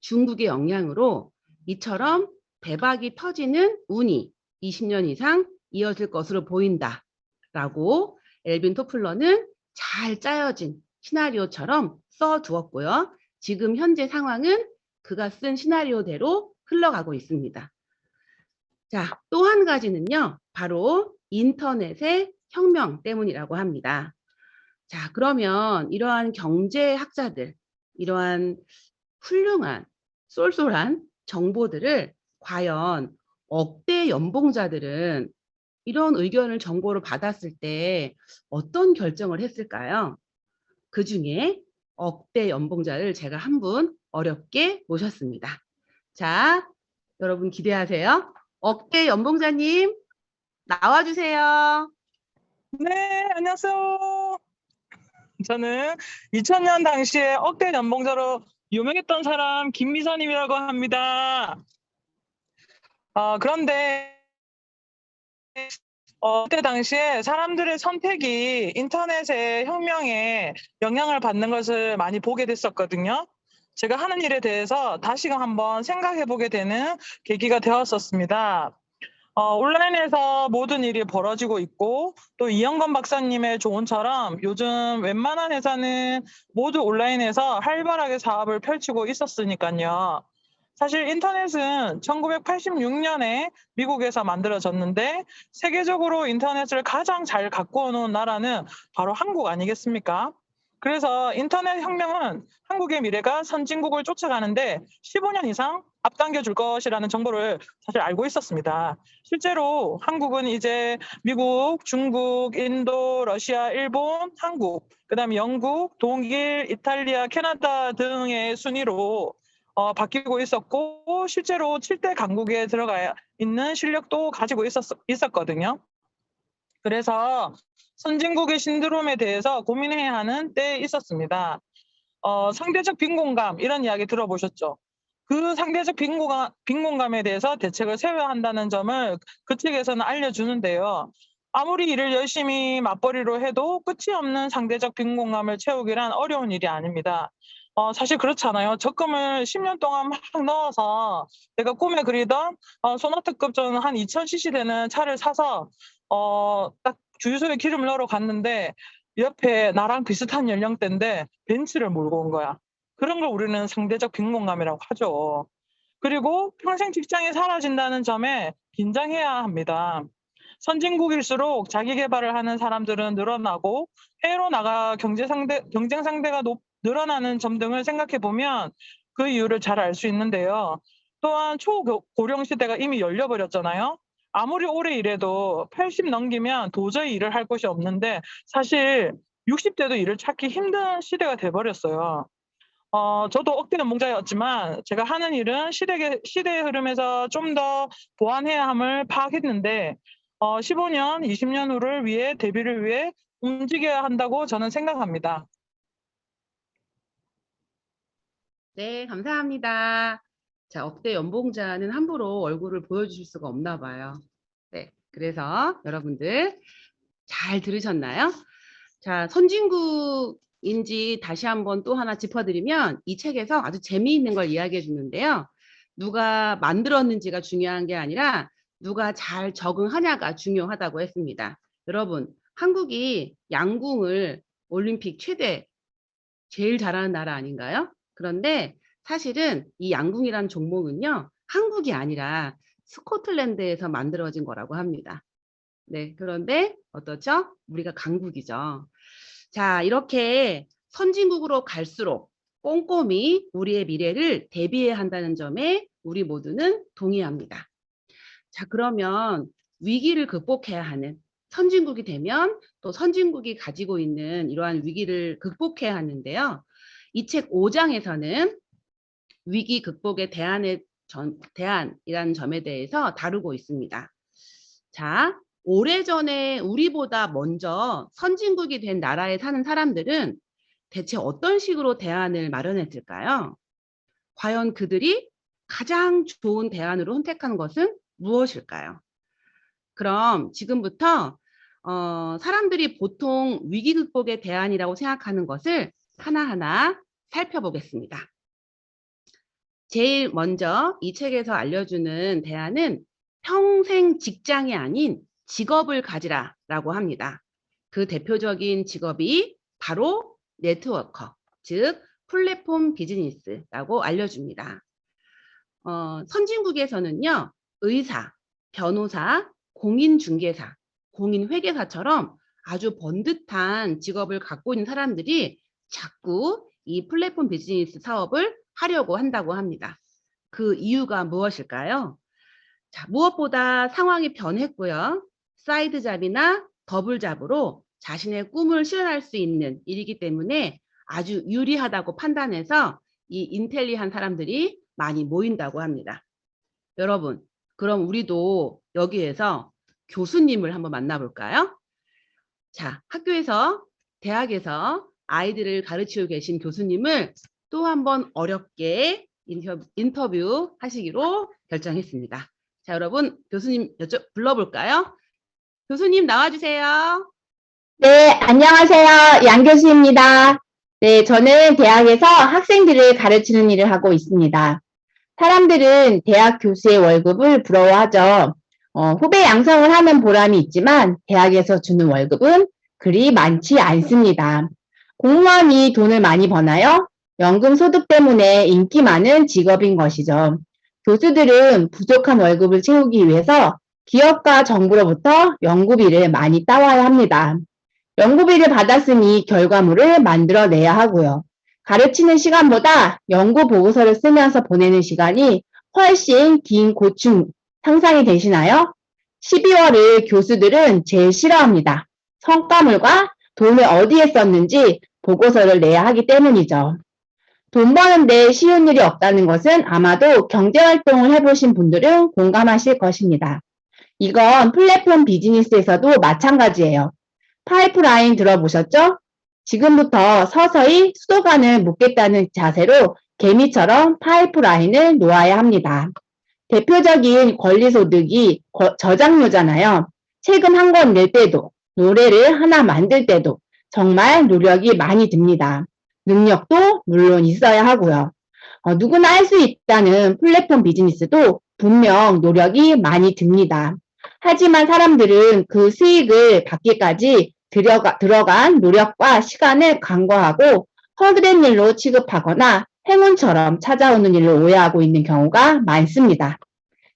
중국의 영향으로 이처럼 대박이 터지는 운이 20년 이상 이어질 것으로 보인다. 라고 엘빈 토플러는 잘 짜여진 시나리오처럼 써두었고요. 지금 현재 상황은 그가 쓴 시나리오대로 흘러가고 있습니다. 자, 또 한 가지는요. 바로 인터넷의 혁명 때문이라고 합니다. 자, 그러면 이러한 경제학자들, 이러한 훌륭한 쏠쏠한 정보들을 과연 억대 연봉자들은 이런 의견을 정보로 받았을 때 어떤 결정을 했을까요? 그 중에 억대 연봉자를 제가 한 분 어렵게 모셨습니다. 자, 여러분 기대하세요. 억대 연봉자님 나와주세요. 네, 안녕하세요. 저는 2000년 당시에 억대 연봉자로 유명했던 사람 김미선님이라고 합니다. 그런데 그때 당시에 사람들의 선택이 인터넷의 혁명에 영향을 받는 것을 많이 보게 됐었거든요. 제가 하는 일에 대해서 다시금 한번 생각해 보게 되는 계기가 되었었습니다. 온라인에서 모든 일이 벌어지고 있고 또 이영건 박사님의 조언처럼 요즘 웬만한 회사는 모두 온라인에서 활발하게 사업을 펼치고 있었으니까요. 사실 인터넷은 1986년에 미국에서 만들어졌는데 세계적으로 인터넷을 가장 잘 갖고 오는 나라는 바로 한국 아니겠습니까? 그래서 인터넷 혁명은 한국의 미래가 선진국을 쫓아가는데 15년 이상 앞당겨 줄 것이라는 정보를 사실 알고 있었습니다. 실제로 한국은 이제 미국, 중국, 인도, 러시아, 일본, 한국, 그다음에 영국, 독일, 이탈리아, 캐나다 등의 순위로 바뀌고 있었고 실제로 7대 강국에 들어가 있는 실력도 가지고 있었거든요. 그래서 선진국의 신드롬에 대해서 고민해야 하는 때에 있었습니다. 상대적 빈곤감 이런 이야기 들어보셨죠? 그 상대적 빈곤감에 대해서 대책을 세워야 한다는 점을 그 책에서는 알려주는데요. 아무리 일을 열심히 맞벌이로 해도 끝이 없는 상대적 빈곤감을 채우기란 어려운 일이 아닙니다. 사실 그렇잖아요. 적금을 10년 동안 막 넣어서 내가 꿈에 그리던 소나타급 저는 한 2000cc 되는 차를 사서 딱 주유소에 기름을 넣으러 갔는데 옆에 나랑 비슷한 연령대인데 벤츠를 몰고 온 거야. 그런 걸 우리는 상대적 빈곤감이라고 하죠. 그리고 평생 직장이 사라진다는 점에 긴장해야 합니다. 선진국일수록 자기 개발을 하는 사람들은 늘어나고 해외로 나가 경쟁 상대가 늘어나는 점 등을 생각해 보면 그 이유를 잘 알 수 있는데요. 또한 초고령 시대가 이미 열려버렸잖아요. 아무리 오래 일해도 80 넘기면 도저히 일을 할 곳이 없는데 사실 60대도 일을 찾기 힘든 시대가 돼버렸어요. 저도 억대 연봉자였지만 제가 하는 일은 시대의 흐름에서 좀 더 보완해야 함을 파악했는데 15년, 20년 후를 위해 대비를 위해 움직여야 한다고 저는 생각합니다. 네, 감사합니다. 자, 억대 연봉자는 함부로 얼굴을 보여주실 수가 없나 봐요. 네, 그래서 여러분들 잘 들으셨나요? 자, 선진국인지 다시 한번 또 하나 짚어드리면 이 책에서 아주 재미있는 걸 이야기해 주는데요. 누가 만들었는지가 중요한 게 아니라 누가 잘 적응하냐가 중요하다고 했습니다. 여러분, 한국이 양궁을 올림픽 최대 제일 잘하는 나라 아닌가요? 그런데 사실은 이 양궁이라는 종목은요, 한국이 아니라 스코틀랜드에서 만들어진 거라고 합니다. 네, 그런데 어떻죠? 우리가 강국이죠. 자, 이렇게 선진국으로 갈수록 꼼꼼히 우리의 미래를 대비해야 한다는 점에 우리 모두는 동의합니다. 자, 그러면 위기를 극복해야 하는 선진국이 되면 또 선진국이 가지고 있는 이러한 위기를 극복해야 하는데요. 이 책 5장에서는 위기 극복의 대안이라는 점에 대해서 다루고 있습니다. 자, 오래전에 우리보다 먼저 선진국이 된 나라에 사는 사람들은 대체 어떤 식으로 대안을 마련했을까요? 과연 그들이 가장 좋은 대안으로 선택한 것은 무엇일까요? 그럼 지금부터 사람들이 보통 위기 극복의 대안이라고 생각하는 것을 하나하나 살펴보겠습니다. 제일 먼저 이 책에서 알려주는 대안은 평생 직장이 아닌 직업을 가지라라고 합니다. 그 대표적인 직업이 바로 네트워커, 즉 플랫폼 비즈니스라고 알려줍니다. 선진국에서는요, 의사, 변호사, 공인중개사, 공인회계사처럼 아주 번듯한 직업을 갖고 있는 사람들이 자꾸 이 플랫폼 비즈니스 사업을 하려고 한다고 합니다. 그 이유가 무엇일까요? 자, 무엇보다 상황이 변했고요. 사이드 잡이나 더블 잡으로 자신의 꿈을 실현할 수 있는 일이기 때문에 아주 유리하다고 판단해서 이 인텔리한 사람들이 많이 모인다고 합니다. 여러분, 그럼 우리도 여기에서 교수님을 한번 만나볼까요? 자, 학교에서, 대학에서 아이들을 가르치고 계신 교수님을 또 한번 어렵게 인터뷰 하시기로 결정했습니다. 자, 여러분, 교수님 불러볼까요? 교수님 나와주세요. 네, 안녕하세요. 양 교수입니다. 네, 저는 대학에서 학생들을 가르치는 일을 하고 있습니다. 사람들은 대학 교수의 월급을 부러워하죠. 후배 양성을 하는 보람이 있지만 대학에서 주는 월급은 그리 많지 않습니다. 공무원이 돈을 많이 버나요? 연금 소득 때문에 인기 많은 직업인 것이죠. 교수들은 부족한 월급을 채우기 위해서 기업과 정부로부터 연구비를 많이 따와야 합니다. 연구비를 받았으니 결과물을 만들어내야 하고요. 가르치는 시간보다 연구 보고서를 쓰면서 보내는 시간이 훨씬 긴 고충 상상이 되시나요? 12월을 교수들은 제일 싫어합니다. 성과물과 돈을 어디에 썼는지 보고서를 내야 하기 때문이죠. 돈 버는데 쉬운 일이 없다는 것은 아마도 경제활동을 해보신 분들은 공감하실 것입니다. 이건 플랫폼 비즈니스에서도 마찬가지예요. 파이프라인 들어보셨죠? 지금부터 서서히 수도관을 묻겠다는 자세로 개미처럼 파이프라인을 놓아야 합니다. 대표적인 권리소득이 저작료잖아요. 책은 한 권 낼 때도, 노래를 하나 만들 때도 정말 노력이 많이 듭니다. 능력도 물론 있어야 하고요. 누구나 할 수 있다는 플랫폼 비즈니스도 분명 노력이 많이 듭니다. 하지만 사람들은 그 수익을 받기까지 들어간 노력과 시간을 간과하고 헛된 일로 취급하거나 행운처럼 찾아오는 일로 오해하고 있는 경우가 많습니다.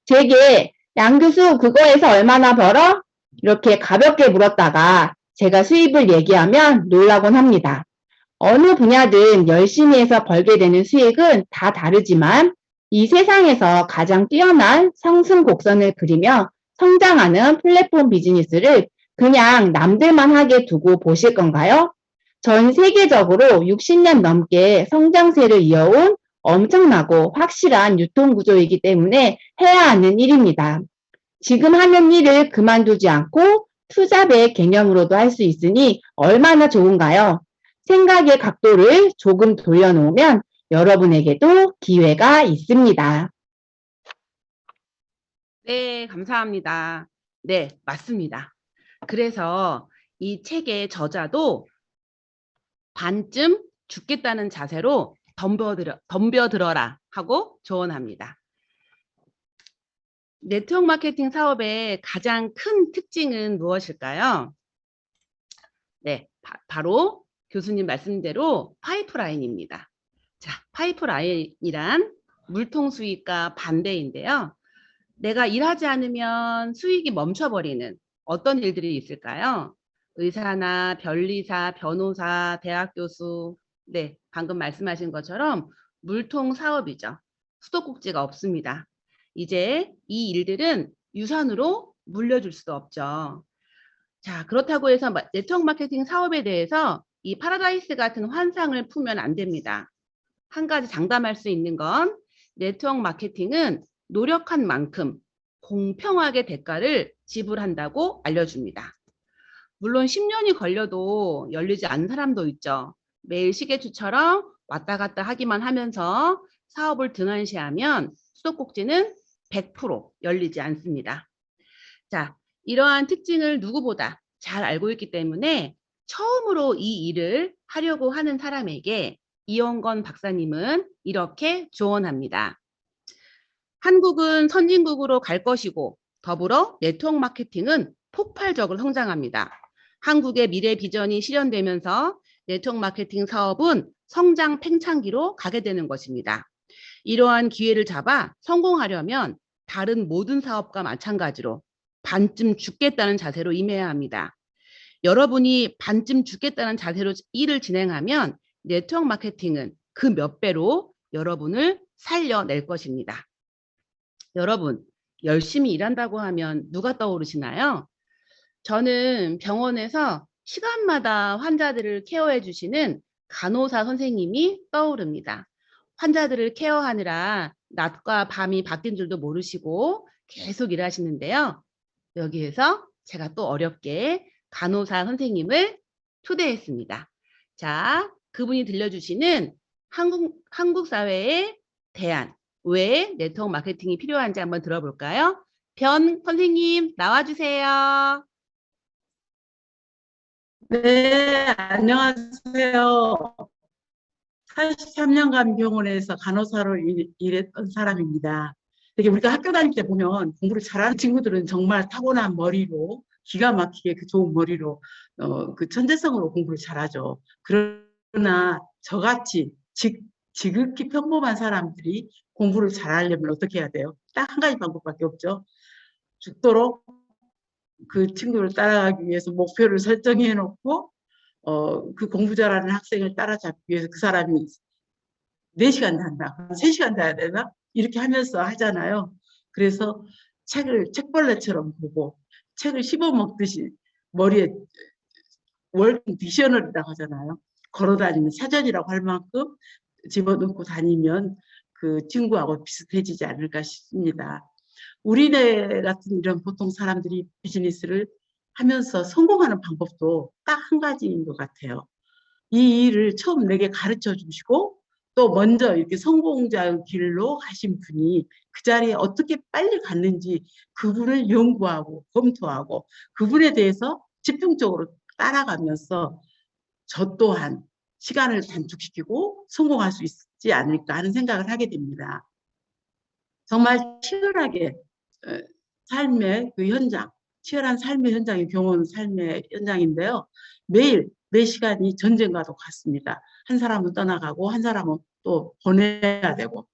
제게 양 교수 그거에서 얼마나 벌어? 이렇게 가볍게 물었다가 제가 수입을 얘기하면 놀라곤 합니다. 어느 분야든 열심히 해서 벌게 되는 수익은 다 다르지만 이 세상에서 가장 뛰어난 상승 곡선을 그리며 성장하는 플랫폼 비즈니스를 그냥 남들만 하게 두고 보실 건가요? 전 세계적으로 60년 넘게 성장세를 이어온 엄청나고 확실한 유통구조이기 때문에 해야 하는 일입니다. 지금 하는 일을 그만두지 않고 투잡의 개념으로도 할 수 있으니 얼마나 좋은가요? 생각의 각도를 조금 돌려놓으면 여러분에게도 기회가 있습니다. 네, 감사합니다. 네, 맞습니다. 그래서 이 책의 저자도 반쯤 죽겠다는 자세로 덤벼들어라 하고 조언합니다. 네트워크 마케팅 사업의 가장 큰 특징은 무엇일까요? 네, 바로 교수님 말씀대로 파이프라인입니다. 자, 파이프라인이란 물통 수익과 반대인데요. 내가 일하지 않으면 수익이 멈춰버리는 어떤 일들이 있을까요? 의사나 변리사, 변호사, 대학 교수, 네, 방금 말씀하신 것처럼 물통 사업이죠. 수도꼭지가 없습니다. 이제 이 일들은 유산으로 물려줄 수도 없죠. 자, 그렇다고 해서 네트워크 마케팅 사업에 대해서 이 파라다이스 같은 환상을 품으면 안 됩니다. 한 가지 장담할 수 있는 건 네트워크 마케팅은 노력한 만큼 공평하게 대가를 지불한다고 알려줍니다. 물론 10년이 걸려도 열리지 않는 사람도 있죠. 매일 시계추처럼 왔다 갔다 하기만 하면서 사업을 등한시하면 수도꼭지는 100% 열리지 않습니다. 자, 이러한 특징을 누구보다 잘 알고 있기 때문에 처음으로 이 일을 하려고 하는 사람에게 이용건 박사님은 이렇게 조언합니다. 한국은 선진국으로 갈 것이고 더불어 네트워크 마케팅은 폭발적으로 성장합니다. 한국의 미래 비전이 실현되면서 네트워크 마케팅 사업은 성장 팽창기로 가게 되는 것입니다. 이러한 기회를 잡아 성공하려면 다른 모든 사업과 마찬가지로 반쯤 죽겠다는 자세로 임해야 합니다. 여러분이 반쯤 죽겠다는 자세로 일을 진행하면 네트워크 마케팅은 그 몇 배로 여러분을 살려낼 것입니다. 여러분, 열심히 일한다고 하면 누가 떠오르시나요? 저는 병원에서 시간마다 환자들을 케어해 주시는 간호사 선생님이 떠오릅니다. 환자들을 케어하느라 낮과 밤이 바뀐 줄도 모르시고 계속 일하시는데요. 여기에서 제가 또 어렵게 간호사 선생님을 초대했습니다. 자, 그분이 들려주시는 한국 사회의 대안, 왜 네트워크 마케팅이 필요한지 한번 들어볼까요? 변 선생님 나와주세요. 네, 안녕하세요. 83년간 병원에서 간호사로 일했던 사람입니다. 되게 우리가 학교 다닐 때 보면 공부를 잘하는 친구들은 정말 타고난 머리로 기가 막히게 그 좋은 머리로 그 천재성으로 공부를 잘하죠. 그러나 저같이 지극히 평범한 사람들이 공부를 잘하려면 어떻게 해야 돼요? 딱 한 가지 방법밖에 없죠. 죽도록 그 친구를 따라가기 위해서 목표를 설정해 놓고 그 공부 잘하는 학생을 따라잡기 위해서 그 사람이 4시간 한다, 3시간 자야 되나? 이렇게 하면서 하잖아요. 그래서 책을 책벌레처럼 보고 책을 씹어먹듯이 머리에 월킹 디셔널이라고 하잖아요. 걸어다니는 사전이라고 할 만큼 집어넣고 다니면 그 친구하고 비슷해지지 않을까 싶습니다. 우리네 같은 이런 보통 사람들이 비즈니스를 하면서 성공하는 방법도 딱 한 가지인 것 같아요. 이 일을 처음 내게 가르쳐 주시고 또 먼저 이렇게 성공자의 길로 가신 분이 그 자리에 어떻게 빨리 갔는지 그분을 연구하고 검토하고 그분에 대해서 집중적으로 따라가면서 저 또한 시간을 단축시키고 성공할 수 있지 않을까 하는 생각을 하게 됩니다. 정말 치열하게 삶의 그 현장, 치열한 삶의 현장이 병원 삶의 현장인데요. 매일 매 시간이 전쟁과도 같습니다. 한 사람은 떠나가고 한 사람은 또 보내야 되고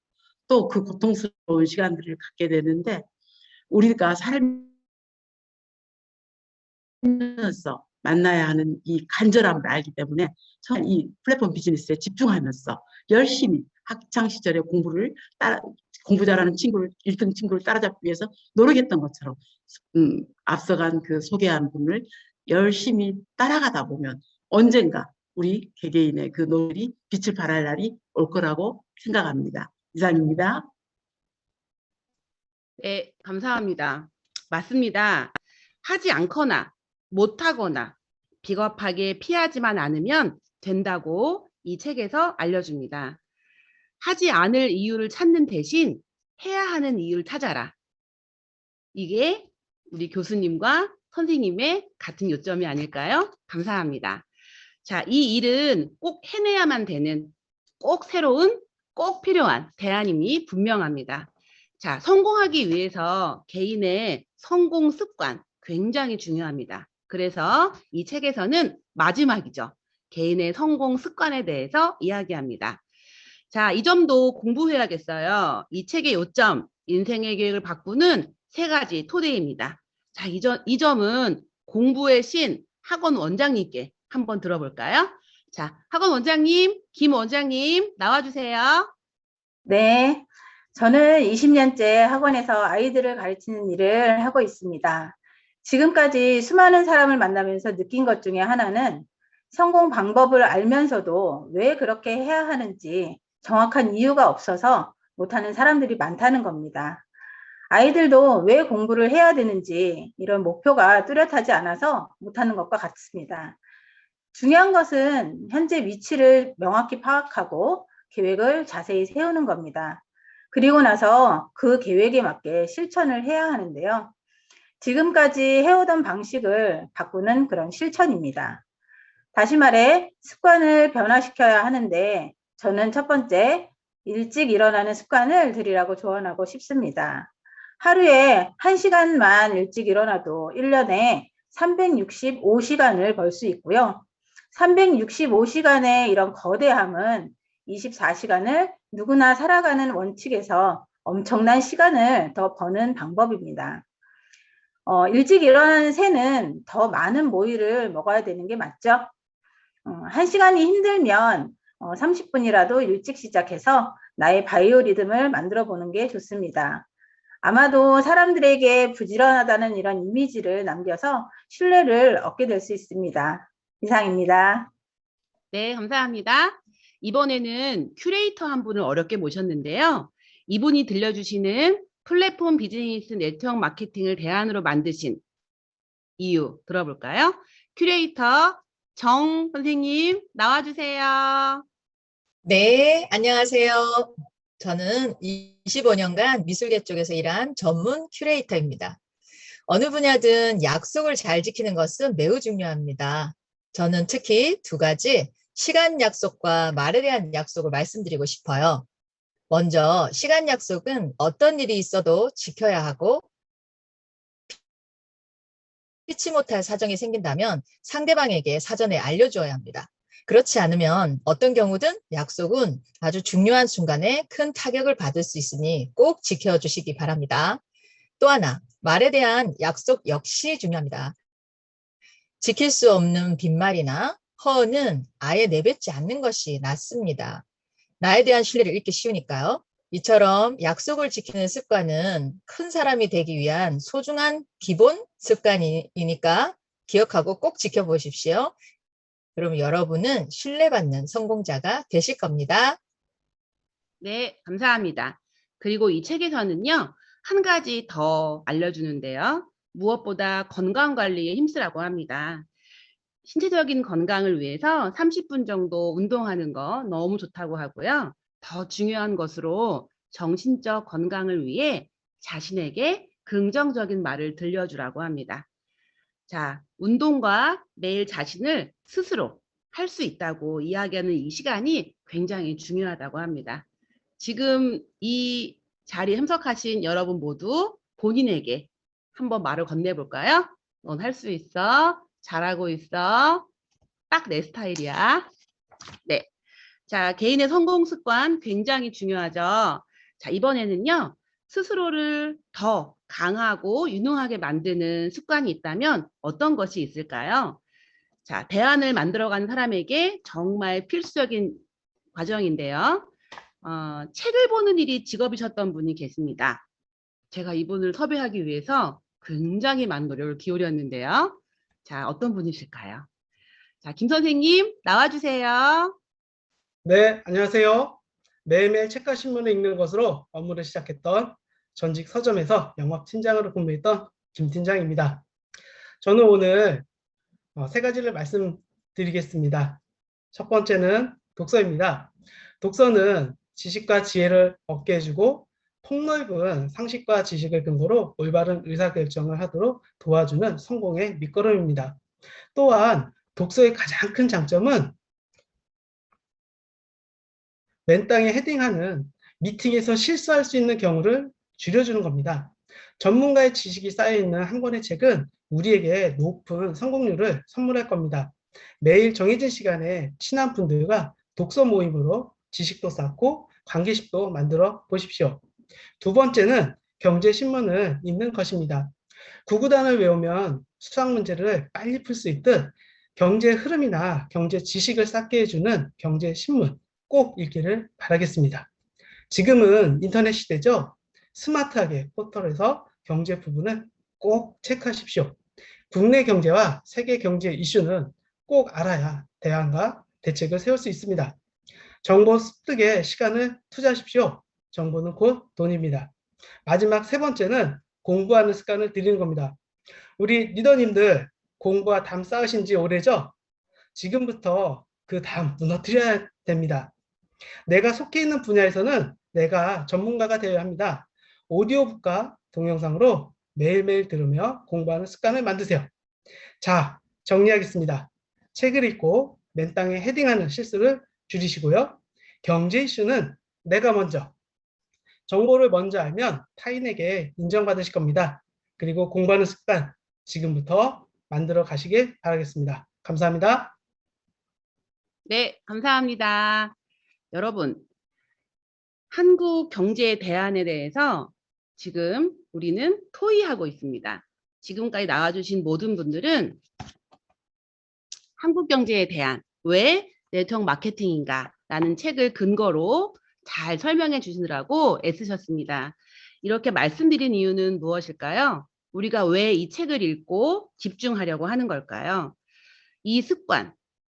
또 그 고통스러운 시간들을 갖게 되는데 우리가 살면서 만나야 하는 이 간절함을 알기 때문에 저는 이 플랫폼 비즈니스에 집중하면서 열심히 학창 시절에 공부 잘하는 친구를 1등 친구를 따라잡기 위해서 노력했던 것처럼 앞서간 그 소개한 분을 열심히 따라가다 보면 언젠가 우리 개개인의 그 노력이 빛을 발할 날이 올 거라고 생각합니다. 이상입니다. 네, 감사합니다. 맞습니다. 하지 않거나 못하거나 비겁하게 피하지만 않으면 된다고 이 책에서 알려줍니다. 하지 않을 이유를 찾는 대신 해야 하는 이유를 찾아라. 이게 우리 교수님과 선생님의 같은 요점이 아닐까요? 감사합니다. 자, 이 일은 꼭 해내야만 되는, 꼭 새로운, 꼭 필요한 대안임이 분명합니다. 자, 성공하기 위해서 개인의 성공 습관 굉장히 중요합니다. 그래서 이 책에서는 마지막이죠. 개인의 성공 습관에 대해서 이야기합니다. 자, 이 점도 공부해야겠어요. 이 책의 요점, 인생의 계획을 바꾸는 3가지 토대입니다. 자, 이 점은 공부의 신 학원 원장님께 한번 들어볼까요? 자, 학원 원장님, 김 원장님 나와주세요. 네, 저는 20년째 학원에서 아이들을 가르치는 일을 하고 있습니다. 지금까지 수많은 사람을 만나면서 느낀 것 중에 하나는 성공 방법을 알면서도 왜 그렇게 해야 하는지 정확한 이유가 없어서 못하는 사람들이 많다는 겁니다. 아이들도 왜 공부를 해야 되는지 이런 목표가 뚜렷하지 않아서 못하는 것과 같습니다. 중요한 것은 현재 위치를 명확히 파악하고 계획을 자세히 세우는 겁니다. 그리고 나서 그 계획에 맞게 실천을 해야 하는데요. 지금까지 해오던 방식을 바꾸는 그런 실천입니다. 다시 말해 습관을 변화시켜야 하는데 저는 첫 번째, 일찍 일어나는 습관을 들이라고 조언하고 싶습니다. 하루에 1시간만 일찍 일어나도 1년에 365시간을 벌 수 있고요. 365시간의 이런 거대함은 24시간을 누구나 살아가는 원칙에서 엄청난 시간을 더 버는 방법입니다. 일찍 일어나는 새는 더 많은 모이를 먹어야 되는 게 맞죠? 1시간이 힘들면 30분이라도 일찍 시작해서 나의 바이오리듬을 만들어 보는 게 좋습니다. 아마도 사람들에게 부지런하다는 이런 이미지를 남겨서 신뢰를 얻게 될 수 있습니다. 이상입니다. 네, 감사합니다. 이번에는 큐레이터 한 분을 어렵게 모셨는데요. 이분이 들려주시는 플랫폼 비즈니스 네트워크 마케팅을 대안으로 만드신 이유 들어볼까요? 큐레이터 정 선생님 나와주세요. 네, 안녕하세요. 저는 25년간 미술계 쪽에서 일한 전문 큐레이터입니다. 어느 분야든 약속을 잘 지키는 것은 매우 중요합니다. 저는 특히 두 가지 시간 약속과 말에 대한 약속을 말씀드리고 싶어요. 먼저 시간 약속은 어떤 일이 있어도 지켜야 하고 피치 못할 사정이 생긴다면 상대방에게 사전에 알려주어야 합니다. 그렇지 않으면 어떤 경우든 약속은 아주 중요한 순간에 큰 타격을 받을 수 있으니 꼭 지켜주시기 바랍니다. 또 하나, 말에 대한 약속 역시 중요합니다. 지킬 수 없는 빈말이나 허언은 아예 내뱉지 않는 것이 낫습니다. 나에 대한 신뢰를 잃기 쉬우니까요. 이처럼 약속을 지키는 습관은 큰 사람이 되기 위한 소중한 기본 습관이니까 기억하고 꼭 지켜보십시오. 그럼 여러분은 신뢰받는 성공자가 되실 겁니다. 네, 감사합니다. 그리고 이 책에서는요, 한 가지 더 알려주는데요. 무엇보다 건강 관리에 힘쓰라고 합니다. 신체적인 건강을 위해서 30분 정도 운동하는 거 너무 좋다고 하고요. 더 중요한 것으로 정신적 건강을 위해 자신에게 긍정적인 말을 들려주라고 합니다. 자, 운동과 매일 자신을 스스로 할 수 있다고 이야기하는 이 시간이 굉장히 중요하다고 합니다. 지금 이 자리에 참석하신 여러분 모두 본인에게 한번 말을 건네볼까요? 넌 할 수 있어. 잘하고 있어. 딱 내 스타일이야. 네. 자, 개인의 성공 습관 굉장히 중요하죠. 자, 이번에는요, 스스로를 더 강하고 유능하게 만드는 습관이 있다면 어떤 것이 있을까요? 자, 대안을 만들어가는 사람에게 정말 필수적인 과정인데요. 책을 보는 일이 직업이셨던 분이 계십니다. 제가 이분을 섭외하기 위해서 굉장히 많은 노력을 기울였는데요. 자, 어떤 분이실까요? 자, 김 선생님 나와주세요. 네, 안녕하세요. 매일매일 책과 신문을 읽는 것으로 업무를 시작했던 전직 서점에서 영업팀장으로 근무했던 김 팀장입니다. 저는 오늘 세 가지를 말씀드리겠습니다. 첫 번째는 독서입니다. 독서는 지식과 지혜를 얻게 해주고 폭넓은 상식과 지식을 근거로 올바른 의사결정을 하도록 도와주는 성공의 밑거름입니다. 또한 독서의 가장 큰 장점은 맨땅에 헤딩하는 미팅에서 실수할 수 있는 경우를 줄여주는 겁니다. 전문가의 지식이 쌓여있는 한 권의 책은 우리에게 높은 성공률을 선물할 겁니다. 매일 정해진 시간에 친한 분들과 독서 모임으로 지식도 쌓고 관계식도 만들어 보십시오. 두 번째는 경제신문을 읽는 것입니다. 구구단을 외우면 수학 문제를 빨리 풀 수 있듯 경제 흐름이나 경제 지식을 쌓게 해주는 경제신문 꼭 읽기를 바라겠습니다. 지금은 인터넷 시대죠. 스마트하게 포털에서 경제 부분을 꼭 체크하십시오. 국내 경제와 세계 경제 이슈는 꼭 알아야 대안과 대책을 세울 수 있습니다. 정보 습득에 시간을 투자하십시오. 정보는 곧 돈입니다. 마지막 세 번째는 공부하는 습관을 들이는 겁니다. 우리 리더님들 공부와 담 쌓으신 지 오래죠? 지금부터 그 담 무너뜨려야 됩니다. 내가 속해 있는 분야에서는 내가 전문가가 되어야 합니다. 오디오북과 동영상으로 매일매일 들으며 공부하는 습관을 만드세요. 자, 정리하겠습니다. 책을 읽고 맨땅에 헤딩하는 실수를 줄이시고요. 경제 이슈는 내가 먼저, 정보를 먼저 알면 타인에게 인정받으실 겁니다. 그리고 공부하는 습관 지금부터 만들어 가시길 바라겠습니다. 감사합니다. 네, 감사합니다. 여러분, 한국 경제의 대안에 대해서 지금 우리는 토의하고 있습니다. 지금까지 나와주신 모든 분들은 한국 경제의 대안, 왜 네트워크 마케팅인가 라는 책을 근거로 잘 설명해 주시느라고 애쓰셨습니다. 이렇게 말씀드린 이유는 무엇일까요? 우리가 왜 이 책을 읽고 집중하려고 하는 걸까요? 이 습관,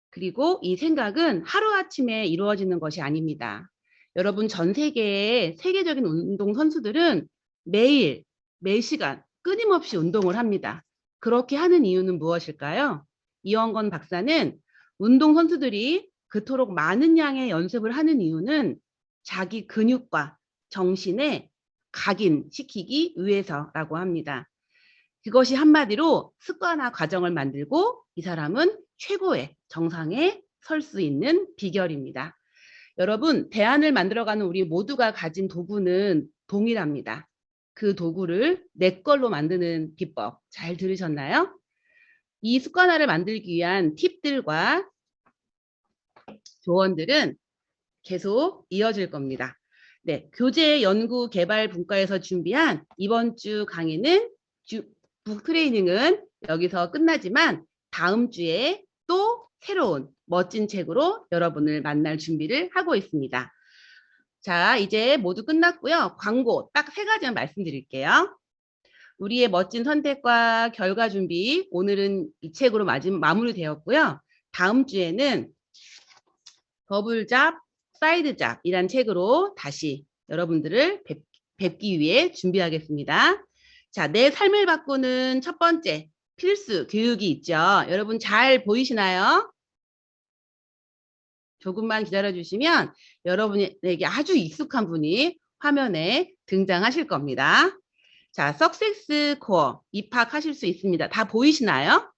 그리고 이 생각은 하루아침에 이루어지는 것이 아닙니다. 여러분, 전 세계의 세계적인 운동 선수들은 매일, 매시간 끊임없이 운동을 합니다. 그렇게 하는 이유는 무엇일까요? 이원건 박사는 운동 선수들이 그토록 많은 양의 연습을 하는 이유는 자기 근육과 정신에 각인시키기 위해서라고 합니다. 그것이 한마디로 습관화 과정을 만들고 이 사람은 최고의 정상에 설 수 있는 비결입니다. 여러분, 대안을 만들어가는 우리 모두가 가진 도구는 동일합니다. 그 도구를 내 걸로 만드는 비법 잘 들으셨나요? 이 습관화를 만들기 위한 팁들과 조언들은 계속 이어질 겁니다. 네, 교재 연구 개발 분과에서 준비한 이번 주 강의는 북 트레이닝은 여기서 끝나지만 다음 주에 또 새로운 멋진 책으로 여러분을 만날 준비를 하고 있습니다. 자, 이제 모두 끝났고요. 광고 딱 3가지만 말씀드릴게요. 우리의 멋진 선택과 결과 준비, 오늘은 이 책으로 마무리되었고요. 다음 주에는 더블잡, 사이드잡이란 책으로 다시 여러분들을 뵙기 위해 준비하겠습니다. 자, 내 삶을 바꾸는 첫 번째 필수 교육이 있죠. 여러분 잘 보이시나요? 조금만 기다려주시면 여러분에게 아주 익숙한 분이 화면에 등장하실 겁니다. 자, 석세스 코어 입학하실 수 있습니다. 다 보이시나요?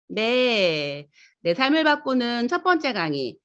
네. 내 삶을 바꾸는 첫 번째 강의